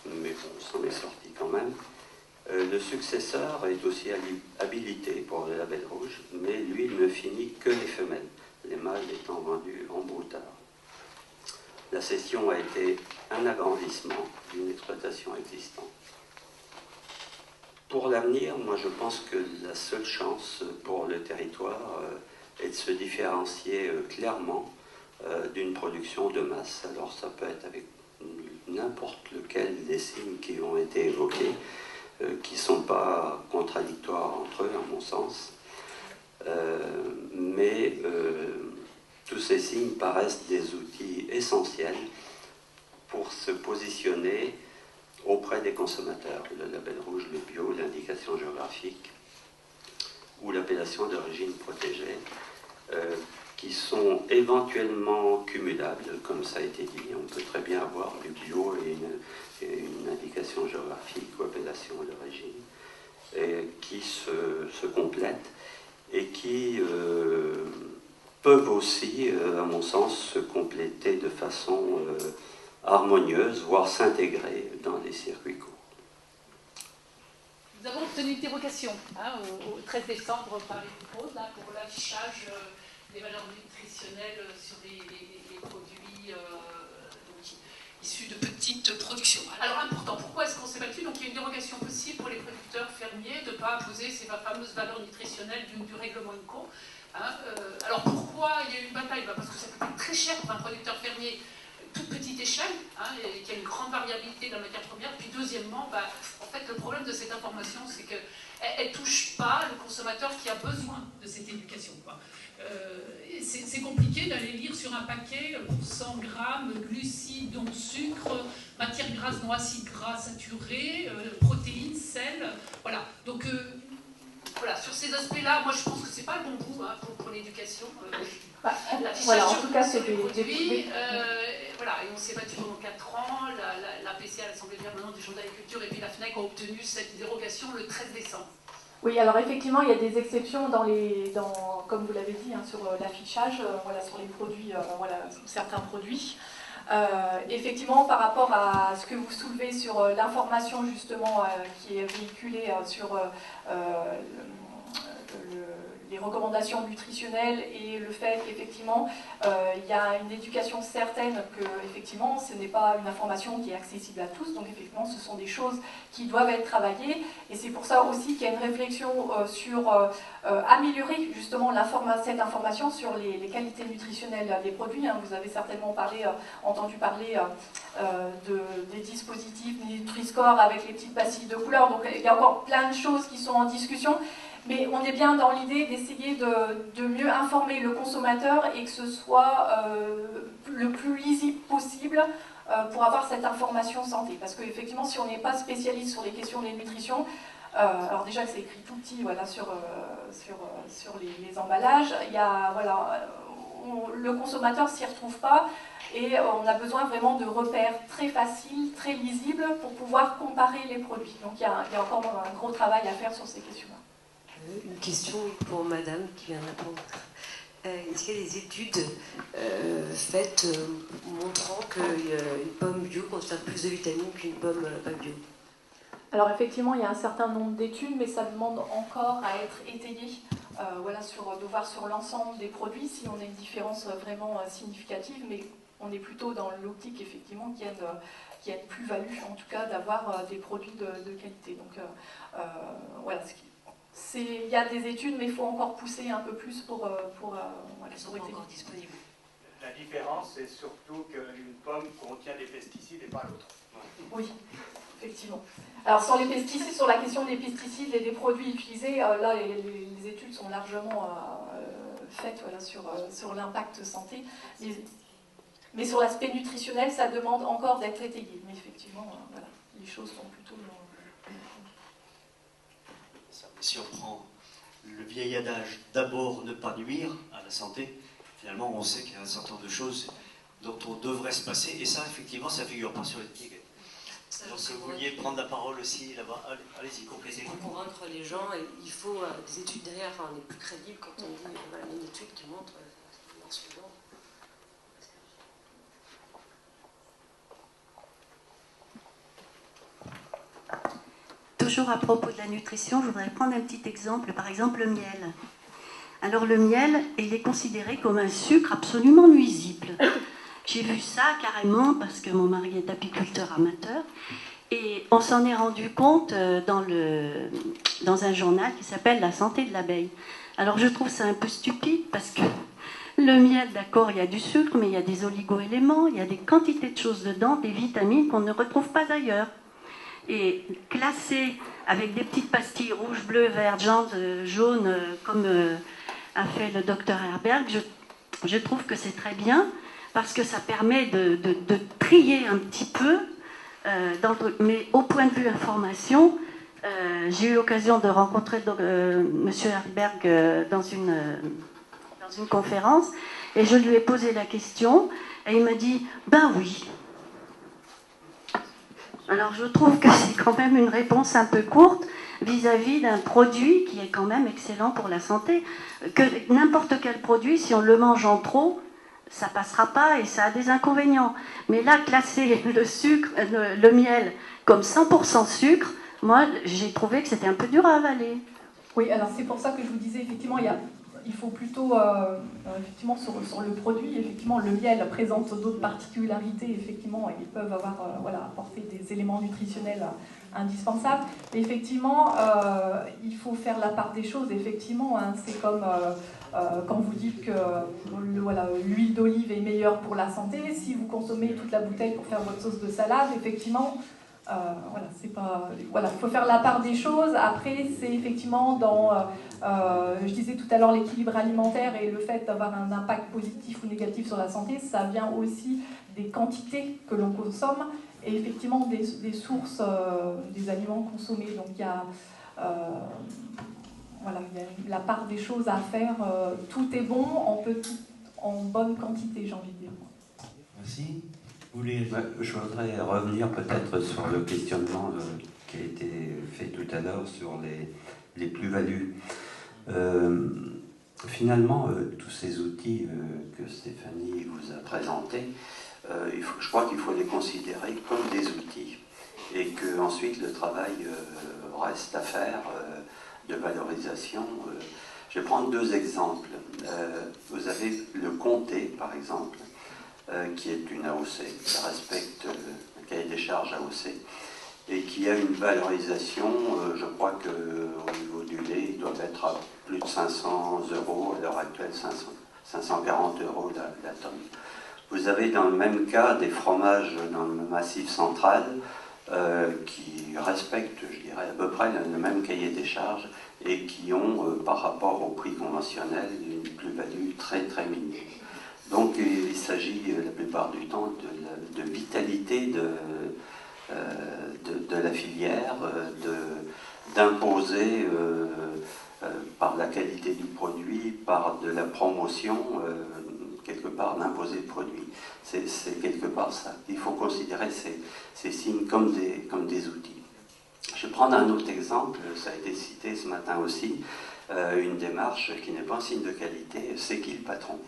Speaker 5: Mais bon, on s'en est sorti quand même. Le successeur est aussi habilité pour le label rouge, mais lui ne finit que les femelles, les mâles étant vendus en broutard. La cession a été un agrandissement d'une exploitation existante. Pour l'avenir, moi je pense que la seule chance pour le territoire est de se différencier clairement d'une production de masse. Alors ça peut être avec n'importe lequel des signes qui ont été évoqués, qui ne sont pas contradictoires entre eux, à mon sens. Mais tous ces signes paraissent des outils essentiels pour se positionner auprès des consommateurs. Le label rouge, le bio, l'indication géographique ou l'appellation d'origine protégée, qui sont éventuellement cumulables, comme ça a été dit. On peut très bien avoir du bio et une indication géographique ou appellation d'origine, qui se complètent et qui peuvent aussi, à mon sens, se compléter de façon harmonieuse, voire s'intégrer dans les circuits courts.
Speaker 7: Nous avons obtenu une dérogation au 13 décembre par les propos pour l'affichage des valeurs nutritionnelles sur les produits issus de petites productions. Alors important, pourquoi est-ce qu'on s'est battu? Donc il y a une dérogation possible pour les producteurs fermiers de ne pas imposer ces fameuses valeurs nutritionnelles du règlement INCO. Alors pourquoi il y a eu une bataille? Parce que ça coûte très cher pour un producteur fermier, toute petite échelle, et qu'il y a une grande variabilité de la matière première. Puis deuxièmement, en fait, le problème de cette information, c'est qu'elle ne touche pas le consommateur qui a besoin de cette éducation. C'est compliqué d'aller lire sur un paquet pour 100 grammes, glucides, donc sucre, matière grasse, non acides gras saturés, protéines, sel, voilà. Donc voilà, sur ces aspects-là, moi je pense que c'est pas le bon goût pour l'éducation.
Speaker 3: Voilà, en tout cas, c'est des
Speaker 7: produits. Voilà, et on s'est battu pendant 4 ans. La PC à l'Assemblée maintenant des gens d'agriculture et puis la FNEC ont obtenu cette dérogation le 13 décembre.
Speaker 3: Oui, alors effectivement, il y a des exceptions comme vous l'avez dit, sur l'affichage, sur les produits, certains produits. Effectivement, par rapport à ce que vous soulevez sur l'information justement qui est véhiculée sur les recommandations nutritionnelles et le fait qu'effectivement il y a une éducation certaine que effectivement ce n'est pas une information qui est accessible à tous, donc effectivement ce sont des choses qui doivent être travaillées et c'est pour ça aussi qu'il y a une réflexion sur améliorer justement cette information sur les qualités nutritionnelles des produits. Vous avez certainement entendu parler des dispositifs Nutri-Score avec les petites pastilles de couleur, donc il y a encore plein de choses qui sont en discussion. Mais on est bien dans l'idée d'essayer de mieux informer le consommateur et que ce soit le plus lisible possible pour avoir cette information santé. Parce qu'effectivement, si on n'est pas spécialiste sur les questions de nutrition, alors déjà que c'est écrit tout petit sur les emballages, le consommateur ne s'y retrouve pas et on a besoin vraiment de repères très faciles, très lisibles pour pouvoir comparer les produits. Donc il y a encore un gros travail à faire sur ces questions-là.
Speaker 8: Une question pour madame qui vient de répondre. Est-ce qu'il y a des études faites montrant qu'une pomme bio conserve plus de vitamines qu'une pomme pas bio?
Speaker 3: Alors effectivement, il y a un certain nombre d'études, mais ça demande encore à être étayé, voilà, de voir sur l'ensemble des produits si on a une différence vraiment significative, mais on est plutôt dans l'optique effectivement qu'il y a une plus-value, en tout cas d'avoir des produits de qualité. Donc voilà, il y a des études, mais il faut encore pousser un peu plus pour
Speaker 8: elles sont pas encore disponibles.
Speaker 9: La différence, c'est surtout qu'une pomme contient des pesticides et pas l'autre.
Speaker 3: Oui, effectivement. Alors sur les pesticides, sur la question des pesticides et des produits utilisés, là les études sont largement faites, voilà, sur l'impact santé. Mais sur l'aspect nutritionnel, ça demande encore d'être étayé. Mais effectivement, voilà, les choses sont plutôt...
Speaker 1: Si on prend le vieil adage « d'abord ne pas nuire à la santé », finalement on sait qu'il y a un certain nombre de choses dont on devrait se passer, et ça effectivement ça ne figure pas sur l'étiquette. Donc vous vouliez prendre la parole aussi là-bas, allez-y, complétez.
Speaker 8: Pour convaincre les gens, il faut des études derrière, enfin, on est plus crédible quand on dit voilà, une étude qui montre suivant.
Speaker 10: Toujours à propos de la nutrition, je voudrais prendre un petit exemple, par exemple le miel. Alors le miel, il est considéré comme un sucre absolument nuisible. J'ai vu ça carrément parce que mon mari est apiculteur amateur et on s'en est rendu compte dans un journal qui s'appelle La santé de l'abeille. Alors je trouve ça un peu stupide parce que le miel, d'accord, il y a du sucre, mais il y a des oligo-éléments, il y a des quantités de choses dedans, des vitamines qu'on ne retrouve pas ailleurs. Et classé avec des petites pastilles rouges, bleues, vertes, jaunes, comme a fait le docteur Herberg, je trouve que c'est très bien parce que ça permet de trier un petit peu. Mais au point de vue information, j'ai eu l'occasion de rencontrer M. Herberg dans une conférence et je lui ai posé la question et il m'a dit « ben oui ». Alors je trouve que c'est quand même une réponse un peu courte vis-à-vis d'un produit qui est quand même excellent pour la santé. Que n'importe quel produit, si on le mange en trop, ça passera pas et ça a des inconvénients. Mais là, classer le miel comme 100% sucre, moi j'ai trouvé que c'était un peu dur à avaler.
Speaker 3: Oui, alors c'est pour ça que je vous disais, effectivement, il faut plutôt, effectivement, sur le produit, effectivement, le miel présente d'autres particularités, effectivement, et ils peuvent avoir, apporter des éléments nutritionnels indispensables. Et effectivement, il faut faire la part des choses, effectivement, hein, c'est comme quand vous dites que l'huile d'olive est meilleure pour la santé, si vous consommez toute la bouteille pour faire votre sauce de salade, effectivement, il faut faire la part des choses. Après, c'est effectivement je disais tout à l'heure l'équilibre alimentaire et le fait d'avoir un impact positif ou négatif sur la santé, ça vient aussi des quantités que l'on consomme et effectivement des sources des aliments consommés. Donc il y a la part des choses à faire. Tout est bon, on peut tout en bonne quantité, j'ai envie de dire.
Speaker 5: Merci. Je voudrais revenir peut-être sur le questionnement qui a été fait tout à l'heure sur les plus-values. Finalement, tous ces outils que Stéphanie vous a présentés, je crois qu'il faut les considérer comme des outils et qu'ensuite le travail reste à faire de valorisation. Je vais prendre deux exemples. Vous avez le comté, par exemple, qui est une AOC, qui respecte le cahier des charges AOC, et qui a une valorisation, je crois qu'au niveau du lait, il doit être à plus de 500 €, à l'heure actuelle 540 € la tonne. Vous avez dans le même cas des fromages dans le Massif central qui respectent, je dirais, à peu près le même cahier des charges et qui ont, par rapport au prix conventionnel, une plus-value très très minime. Donc il s'agit la plupart du temps de vitalité de la filière, d'imposer par la qualité du produit, par de la promotion, quelque part d'imposer le produit. C'est quelque part ça. Il faut considérer ces signes comme des outils. Je vais prendre un autre exemple, ça a été cité ce matin aussi, une démarche qui n'est pas un signe de qualité, c'est qui le patron ?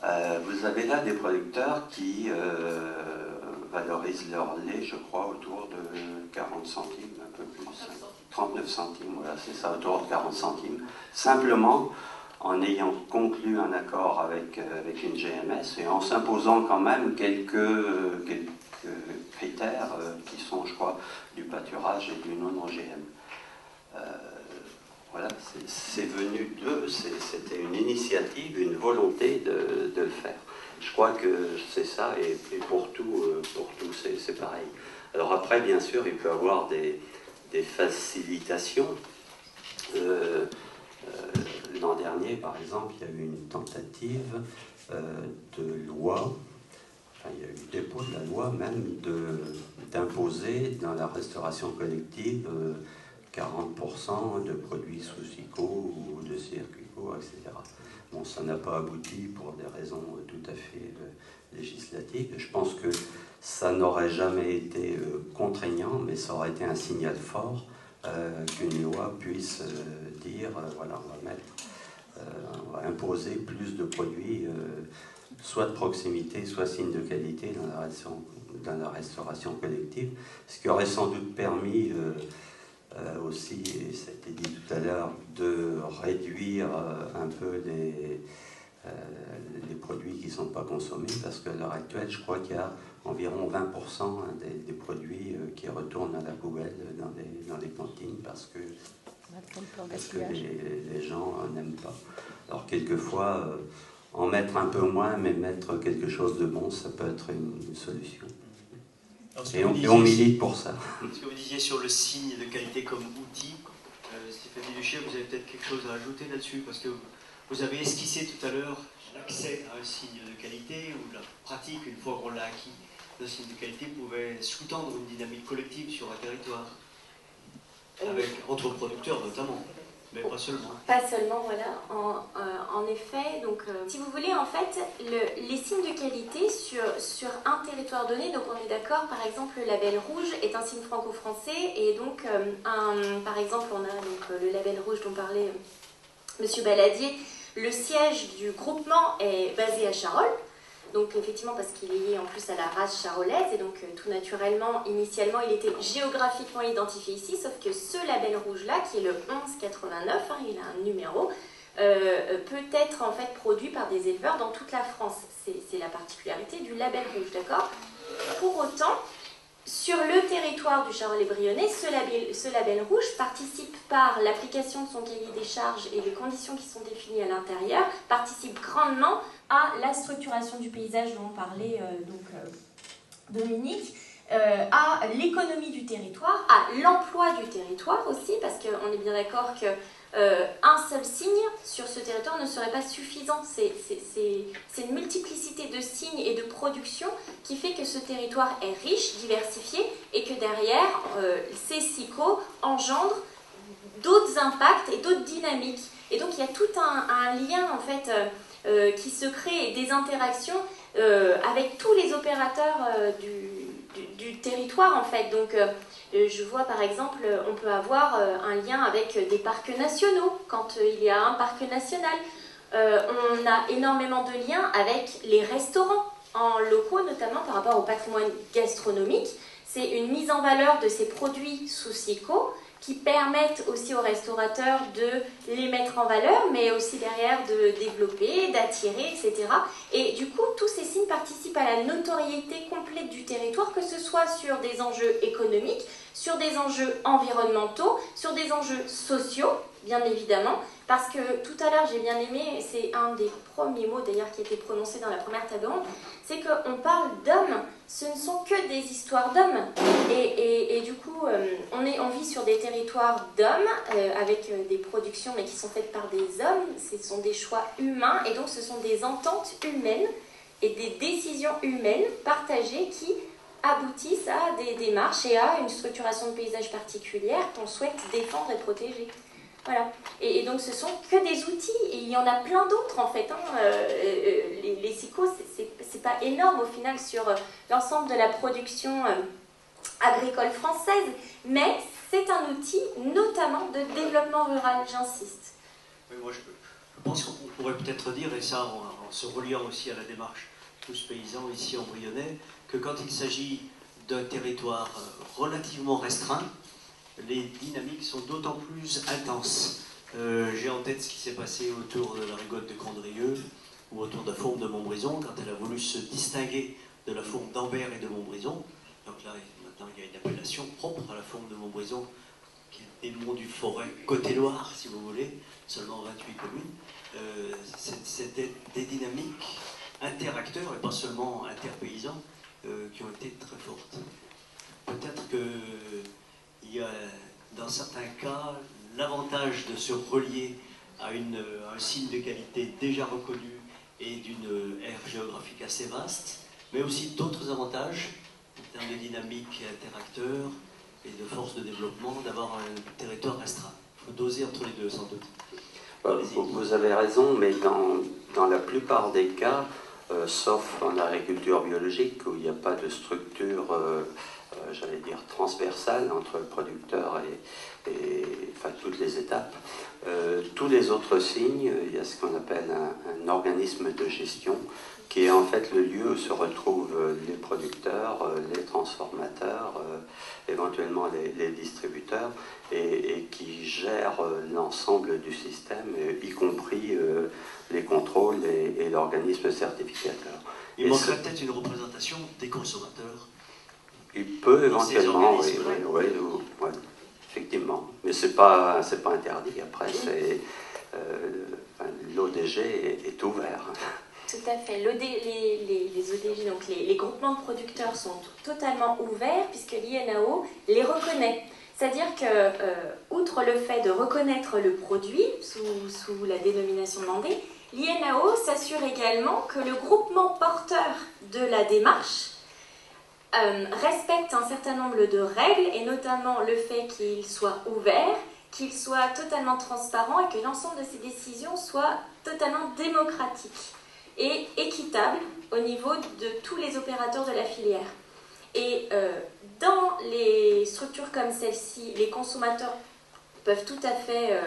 Speaker 5: Vous avez là des producteurs qui valorisent leur lait, je crois, autour de 40 centimes, un peu plus. 39 centimes, voilà, c'est ça, autour de 40 centimes. Simplement en ayant conclu un accord avec une GMS et en s'imposant quand même quelques critères qui sont, je crois, du pâturage et du non-OGM. Voilà, c'est venu d'eux, c'était une initiative, une volonté de le faire. Je crois que c'est ça, et pour tout c'est pareil. Alors après, bien sûr, il peut y avoir des facilitations. L'an dernier, par exemple, il y a eu une tentative de loi, enfin, il y a eu le dépôt de la loi même, d'imposer dans la restauration collective 40% de produits sous SICO ou de circuito, etc. Bon, ça n'a pas abouti pour des raisons tout à fait législatives. Je pense que ça n'aurait jamais été contraignant, mais ça aurait été un signal fort qu'une loi puisse dire, voilà, on va imposer plus de produits, soit de proximité, soit signe de qualité dans la restauration collective, ce qui aurait sans doute permis aussi, et ça a été dit tout à l'heure, de réduire un peu les produits qui ne sont pas consommés, parce qu'à l'heure actuelle, je crois qu'il y a environ 20% des produits qui retournent à la poubelle dans les cantines parce que les gens n'aiment pas. Alors quelquefois, en mettre un peu moins, mais mettre quelque chose de bon, ça peut être une solution. Et on milite pour ça.
Speaker 1: Ce que vous disiez sur le signe de qualité comme outil, Stéphanie Duché, vous avez peut-être quelque chose à ajouter là-dessus, parce que vous avez esquissé tout à l'heure l'accès à un signe de qualité, ou la pratique, une fois qu'on l'a acquis, le signe de qualité pouvait sous-tendre une dynamique collective sur un territoire, entre producteurs notamment. Mais pas seulement.
Speaker 6: Pas seulement, voilà. En effet, donc, si vous voulez, en fait, les signes de qualité sur un territoire donné, donc on est d'accord, par exemple, le label rouge est un signe franco-français, et donc, par exemple, on a donc, le label rouge dont parlait Monsieur Baladier. Le siège du groupement est basé à Charolles. Donc effectivement parce qu'il est lié en plus à la race charolaise et donc tout naturellement, initialement il était géographiquement identifié ici, sauf que ce label rouge là qui est le 1189, il a un numéro, peut être en fait produit par des éleveurs dans toute la France. C'est la particularité du label rouge, d'accord? Pour autant, sur le territoire du Charolais-Brionnais, ce label rouge participe par l'application de son cahier des charges et les conditions qui sont définies à l'intérieur, participe grandement à la structuration du paysage dont parlait Dominique, à l'économie du territoire, à l'emploi du territoire aussi, parce qu'on est bien d'accord que un seul signe sur ce territoire ne serait pas suffisant. C'est une multiplicité de signes et de production qui fait que ce territoire est riche, diversifié, et que derrière, ces SICO engendrent d'autres impacts et d'autres dynamiques. Et donc il y a tout un lien en fait qui se crée et des interactions avec tous les opérateurs du territoire en fait. Donc je vois par exemple, on peut avoir un lien avec des parcs nationaux quand il y a un parc national. On a énormément de liens avec les restaurants en locaux, notamment par rapport au patrimoine gastronomique. C'est une mise en valeur de ces produits sous SICO qui permettent aussi aux restaurateurs de les mettre en valeur, mais aussi derrière de développer, d'attirer, etc. Et du coup, tous ces signes participent à la notoriété complète du territoire, que ce soit sur des enjeux économiques, sur des enjeux environnementaux, sur des enjeux sociaux, bien évidemment, parce que tout à l'heure, j'ai bien aimé, c'est un des premiers mots d'ailleurs qui a été prononcé dans la première table ronde, c'est qu'on parle d'hommes, ce ne sont que des histoires d'hommes. Et du coup, on vit sur des territoires d'hommes, avec des productions mais qui sont faites par des hommes, ce sont des choix humains, et donc ce sont des ententes humaines et des décisions humaines partagées qui aboutissent à des démarches et à une structuration de paysage particulière qu'on souhaite défendre et protéger. Voilà. Et donc ce sont que des outils, et il y en a plein d'autres en fait. Les SICO, c'est pas énorme au final sur l'ensemble de la production agricole française, mais c'est un outil notamment de développement rural, j'insiste.
Speaker 1: Oui, moi je pense qu'on pourrait peut-être dire, et ça en se reliant aussi à la démarche Tous Paysans ici en Brionnais, que quand il s'agit d'un territoire relativement restreint, les dynamiques sont d'autant plus intenses. J'ai en tête ce qui s'est passé autour de la récolte de Condrieu ou autour de la fourme de Montbrison, quand elle a voulu se distinguer de la fourme d'Ambert et de Montbrison. Donc là, maintenant, il y a une appellation propre à la fourme de Montbrison, qui est des monts du Forêt, côté Loire, si vous voulez, seulement 28 communes. C'était des dynamiques interacteurs, et pas seulement interpaysans, qui ont été très fortes. Peut-être qu'il y a, dans certains cas, l'avantage de se relier à un signe de qualité déjà reconnu et d'une aire géographique assez vaste, mais aussi d'autres avantages en termes de dynamique interacteurs et de force de développement d'avoir un territoire restreint. Il faut doser entre les deux, sans doute.
Speaker 5: Vous avez raison, mais dans la plupart des cas, sauf en agriculture biologique, où il n'y a pas de structure, j'allais dire, transversale entre le producteur et enfin, toutes les étapes, tous les autres signes, il y a ce qu'on appelle un organisme de gestion, qui est en fait le lieu où se retrouvent les producteurs, les transformateurs, éventuellement les distributeurs, et qui gère l'ensemble du système, y compris les contrôles et l'organisme certificateur.
Speaker 1: Il manquerait peut-être une représentation des consommateurs.
Speaker 5: Il peut éventuellement, oui, effectivement. Mais c'est pas interdit. Après, l'ODG est ouvert.
Speaker 6: Tout à fait. Les ODG, donc les groupements de producteurs sont totalement ouverts puisque l'INAO les reconnaît. C'est-à-dire que, outre le fait de reconnaître le produit sous la dénomination demandée, l'INAO s'assure également que le groupement porteur de la démarche respecte un certain nombre de règles, et notamment le fait qu'il soit ouvert, qu'il soit totalement transparent et que l'ensemble de ses décisions soient totalement démocratiques et équitables au niveau de tous les opérateurs de la filière. Et dans les structures comme celle-ci, les consommateurs peuvent tout à fait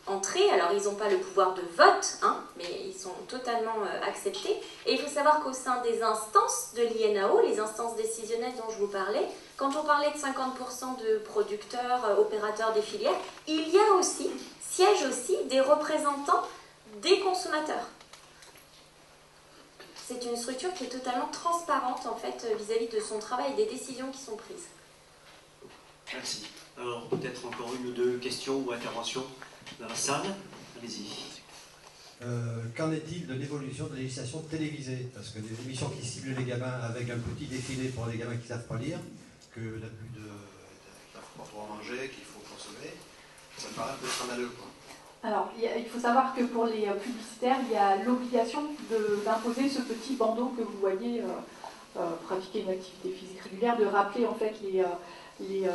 Speaker 6: entrer. Alors, ils n'ont pas le pouvoir de vote, hein, mais ils sont totalement acceptés. Et il faut savoir qu'au sein des instances de l'INAO, les instances décisionnelles dont je vous parlais, quand on parlait de 50% de producteurs, opérateurs des filières, il y a aussi, siègent aussi des représentants des consommateurs. C'est une structure qui est totalement transparente en fait vis-à-vis de son travail et des décisions qui sont prises.
Speaker 1: Merci. Alors peut-être encore une ou deux questions ou interventions dans la salle. Allez-y.
Speaker 11: Qu'en est-il de l'évolution de la législation télévisée? Parce que des émissions qui ciblent les gamins avec un petit défilé pour les gamins qui ne savent pas lire, que l'abus de pour manger, qu'il faut consommer, ça me paraît un peu scandaleux, quoi.
Speaker 3: Alors, il faut savoir que pour les publicitaires, il y a l'obligation d'imposer ce petit bandeau que vous voyez pratiquer une activité physique régulière, de rappeler en fait les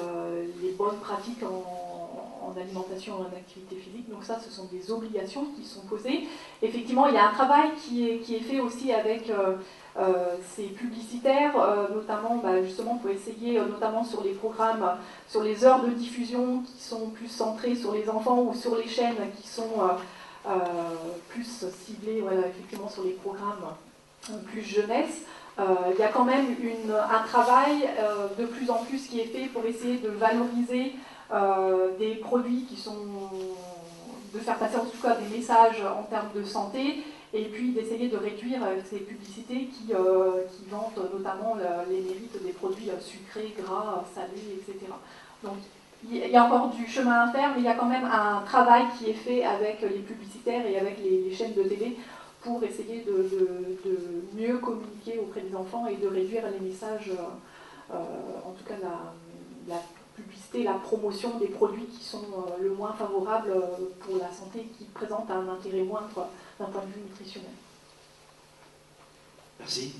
Speaker 3: bonnes pratiques en alimentation et en activité physique. Donc ça, ce sont des obligations qui sont posées. Effectivement, il y a un travail qui est fait aussi avec ces publicitaires, notamment justement pour essayer, notamment sur les programmes, sur les heures de diffusion qui sont plus centrées sur les enfants ou sur les chaînes qui sont plus ciblées, voilà, effectivement sur les programmes plus jeunesse. Il y a quand même un travail de plus en plus qui est fait pour essayer de valoriser des produits qui sont, de faire passer en tout cas des messages en termes de santé, et puis d'essayer de réduire ces publicités qui vantent notamment les mérites des produits sucrés, gras, salés, etc. Donc il y a encore du chemin à faire, mais il y a quand même un travail qui est fait avec les publicitaires et avec les chaînes de télé pour essayer de mieux communiquer auprès des enfants et de réduire les messages, en tout cas la publicité, la promotion des produits qui sont le moins favorables pour la santé, qui présentent un intérêt moindre d'un point de vue nutritionnel.
Speaker 1: Merci.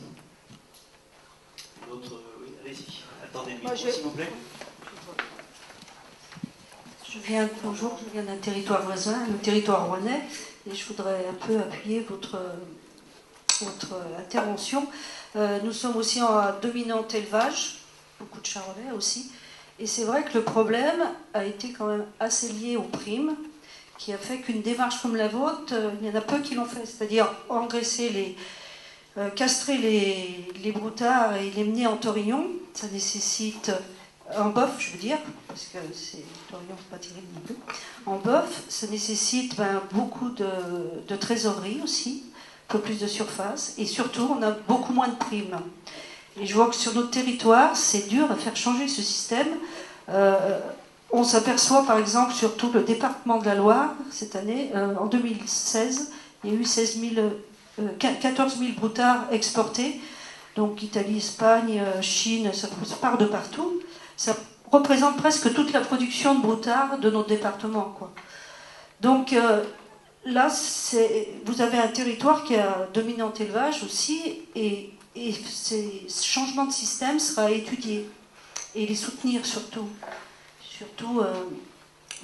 Speaker 1: L'autre, oui, allez-y. Attendez le micro, s'il vous plaît.
Speaker 8: Bonjour, je viens d'un territoire voisin, le territoire rouennais, et je voudrais un peu appuyer votre intervention. Nous sommes aussi en dominante élevage, beaucoup de charolais aussi, et c'est vrai que le problème a été quand même assez lié aux primes, qui a fait qu'une démarche comme la vôtre, il y en a peu qui l'ont fait, c'est-à-dire engraisser castrer les broutards et les mener en taurillon, ça nécessite, en bœuf je veux dire, parce que c'est taurillon, c'est pas terrible non plus, en bœuf, ça nécessite beaucoup de trésorerie aussi, un peu plus de surface, et surtout on a beaucoup moins de primes. Et je vois que sur notre territoire, c'est dur à faire changer ce système. On s'aperçoit par exemple sur tout le département de la Loire, cette année, en 2016, il y a eu 14 000 broutards exportés, donc Italie, Espagne, Chine, ça part de partout. Ça représente presque toute la production de broutards de notre département, quoi. Donc là, vous avez un territoire qui a dominante élevage aussi, et ce changement de système sera à étudier et les soutenir surtout.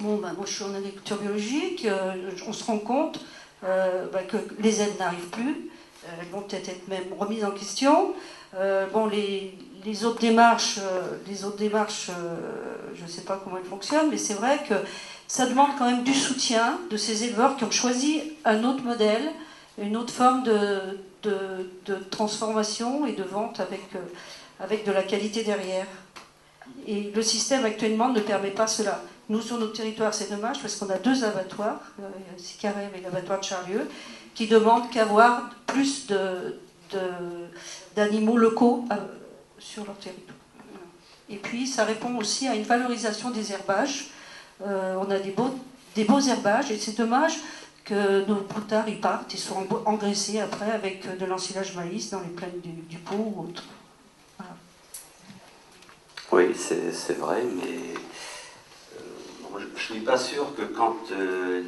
Speaker 8: Moi je suis en agriculture biologique, on se rend compte que les aides n'arrivent plus, elles vont peut-être être même remises en question. Les autres démarches, je ne sais pas comment elles fonctionnent, mais c'est vrai que ça demande quand même du soutien de ces éleveurs qui ont choisi un autre modèle, une autre forme de transformation et de vente avec de la qualité derrière. Et le système actuellement ne permet pas cela. Nous, sur notre territoire, c'est dommage parce qu'on a 2 abattoirs, Sicarève et l'abattoir de Charlieu, qui demandent qu'avoir plus d'animaux locaux sur leur territoire. Et puis, ça répond aussi à une valorisation des herbages. On a des beaux herbages et c'est dommage que nos broutards y partent et soient engraissés après avec de l'ensilage maïs dans les plaines du Pau ou autre. Voilà.
Speaker 5: Oui, c'est vrai, mais je ne suis pas sûr que quand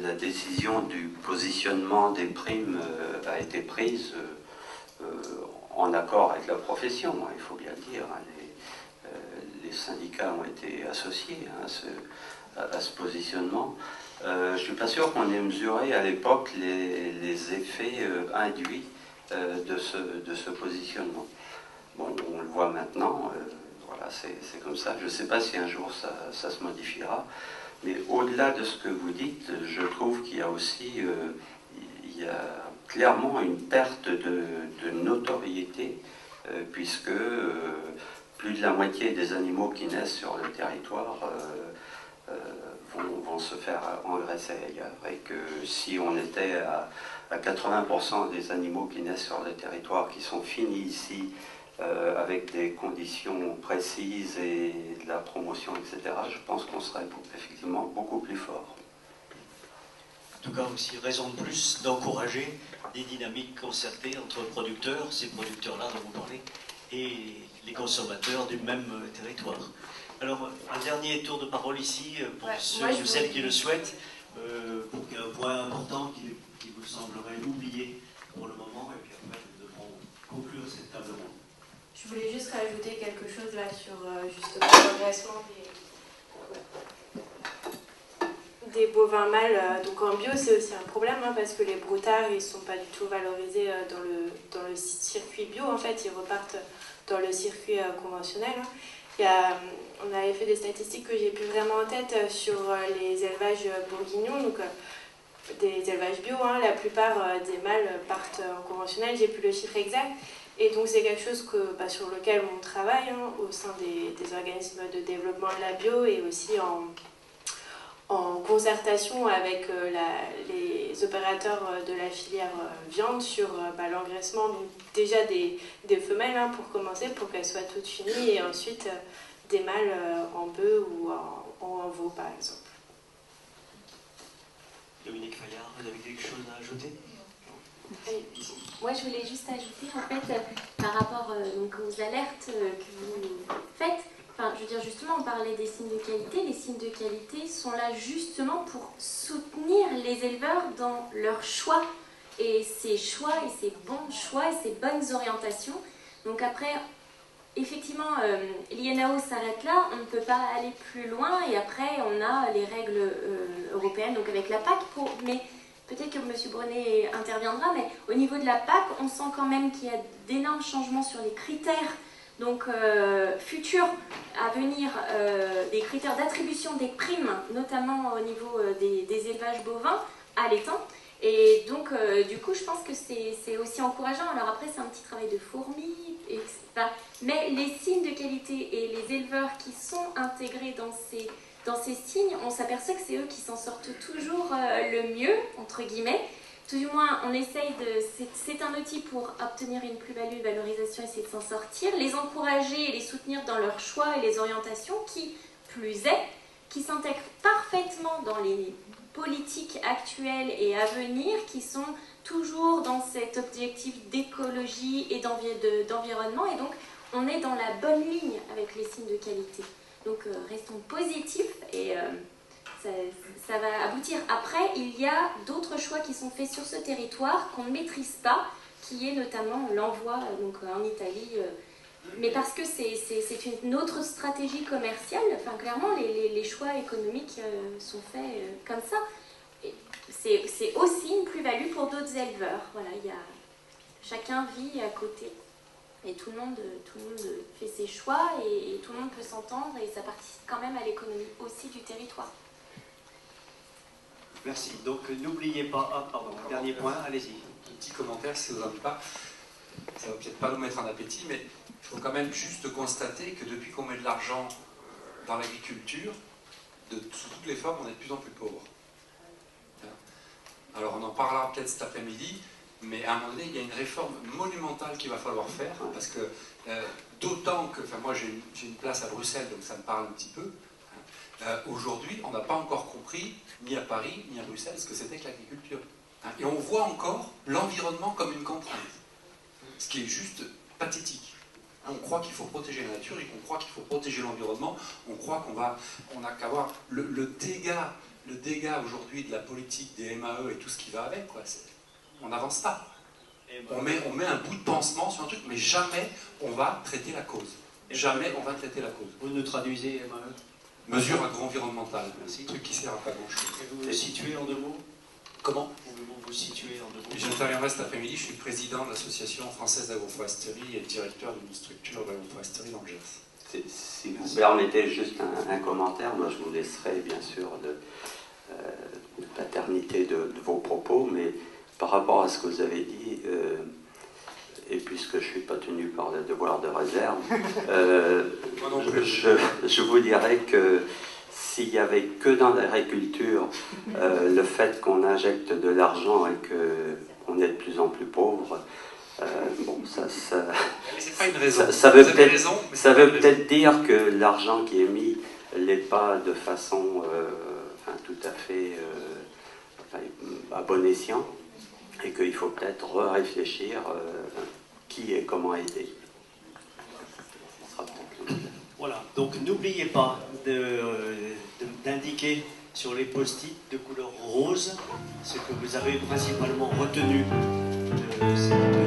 Speaker 5: la décision du positionnement des primes a été prise en accord avec la profession, il faut bien le dire, les syndicats ont été associés à ce positionnement. Je ne suis pas sûr qu'on ait mesuré à l'époque les effets induits de ce positionnement. Bon, on le voit maintenant, voilà, c'est comme ça. Je ne sais pas si un jour ça se modifiera, mais au-delà de ce que vous dites, je trouve qu'il y a aussi clairement une perte de notoriété, puisque plus de la moitié des animaux qui naissent sur le territoire vont se faire engraisser ailleurs, et que si on était à 80% des animaux qui naissent sur le territoire qui sont finis ici, avec des conditions précises et de la promotion, etc., je pense qu'on serait effectivement beaucoup plus fort.
Speaker 1: En tout cas, aussi raison de plus d'encourager des dynamiques concertées entre producteurs, ces producteurs-là dont vous parlez, et les consommateurs du même territoire. Alors, un dernier tour de parole ici, pour ceux ou celles qui le souhaitent, pour qu'il y ait un point important qui vous semblerait oublié pour le moment, et puis après, nous devrons conclure cette table ronde.
Speaker 2: Je voulais juste rajouter quelque chose là sur justement l'engraissement des bovins mâles. Donc en bio, c'est aussi un problème parce que les broutards, ils ne sont pas du tout valorisés dans le circuit bio. En fait, ils repartent dans le circuit conventionnel. On avait fait des statistiques que j'ai plus vraiment en tête sur les élevages bourguignons, donc des élevages bio. La plupart des mâles partent en conventionnel, j'ai plus le chiffre exact. Et donc c'est quelque chose sur lequel on travaille au sein des organismes de développement de la bio et aussi en concertation avec les opérateurs de la filière viande sur l'engraissement déjà des femelles pour commencer, pour qu'elles soient toutes finies, et ensuite des mâles en bœuf ou en veau par exemple.
Speaker 1: Dominique Fayard, vous avez quelque chose à ajouter ?
Speaker 6: Moi, je voulais juste ajouter, en fait, par rapport aux alertes que vous faites, je veux dire, justement, on parlait des signes de qualité. Les signes de qualité sont là justement pour soutenir les éleveurs dans leurs choix. Et ces choix, et ces bons choix, et ces bonnes orientations. Donc après, effectivement, l'INAO s'arrête là, on ne peut pas aller plus loin. Et après, on a les règles européennes, donc avec la PAC, mais peut-être que M. Brunet interviendra, mais au niveau de la PAC, on sent quand même qu'il y a d'énormes changements sur les critères futurs à venir, des critères d'attribution des primes, notamment au niveau des élevages bovins allaitants. Et donc, du coup, je pense que c'est aussi encourageant. Alors après, c'est un petit travail de fourmi, mais les signes de qualité et les éleveurs qui sont intégrés dans ces signes, on s'aperçoit que c'est eux qui s'en sortent toujours le mieux, entre guillemets. Tout du moins, on essaye de... C'est un outil pour obtenir une plus-value, valorisation, essayer de s'en sortir, les encourager et les soutenir dans leurs choix et les orientations, qui plus est, qui s'intègrent parfaitement dans les politiques actuelles et à venir, qui sont toujours dans cet objectif d'écologie et d'environnement. Et donc, on est dans la bonne ligne avec les signes de qualité. Donc, restons positifs et ça va aboutir. Après, il y a d'autres choix qui sont faits sur ce territoire qu'on ne maîtrise pas, qui est notamment l'envoi en Italie. Mais parce que c'est une autre stratégie commerciale, enfin clairement les choix économiques sont faits comme ça. C'est aussi une plus-value pour d'autres éleveurs. Voilà, chacun vit à côté et tout le monde fait ses choix et tout le monde peut s'entendre et ça participe quand même à l'économie aussi du territoire.
Speaker 1: Merci. Donc n'oubliez pas, dernier point, allez-y.
Speaker 12: Un petit commentaire si ça vous ennuie pas. Ça va peut-être pas nous mettre en appétit, mais il faut quand même juste constater que depuis qu'on met de l'argent dans l'agriculture, sous toutes les formes, on est de plus en plus pauvre. Alors on en parlera peut-être cet après-midi, mais à un moment donné, il y a une réforme monumentale qu'il va falloir faire, parce que d'autant que, enfin moi j'ai une place à Bruxelles, donc ça me parle un petit peu. Aujourd'hui, on n'a pas encore compris, ni à Paris, ni à Bruxelles, ce que c'était que l'agriculture. Et on voit encore l'environnement comme une contrainte. Ce qui est juste pathétique. On croit qu'il faut protéger la nature et qu'on croit qu'il faut protéger l'environnement. On croit qu'on n'a qu'à voir le dégât aujourd'hui de la politique des MAE et tout ce qui va avec. On n'avance pas. On met un bout de pansement sur un truc, mais jamais on va traiter la cause. Jamais on va traiter la cause.
Speaker 1: Vous nous traduisez MAE?
Speaker 12: Mesure agro-environnementale. C'est un truc qui sert à pas grand-chose.
Speaker 1: Et vous vous situez en deux mots?
Speaker 12: Comment?
Speaker 1: Pouvez-vous vous situer en deux mots?
Speaker 12: J'interviendrai cet après-midi, je suis président de l'association française d'agroforesterie et directeur d'une structure d'agroforesterie dans le Gers.
Speaker 5: Si vous permettez juste un commentaire, moi je vous laisserai bien sûr de paternité de vos propos, mais par rapport à ce que vous avez dit, et puisque je ne suis pas tenu par le devoir de réserve, je vous dirais que s'il n'y avait que dans l'agriculture le fait qu'on injecte de l'argent et qu'on est de plus en plus pauvre, bon, ça veut peut-être dire que l'argent qui est mis n'est pas de façon tout à fait à bon escient, et qu'il faut peut-être réfléchir qui et comment aider.
Speaker 1: Voilà, donc n'oubliez pas d'indiquer sur les post-it de couleur rose ce que vous avez principalement retenu de cette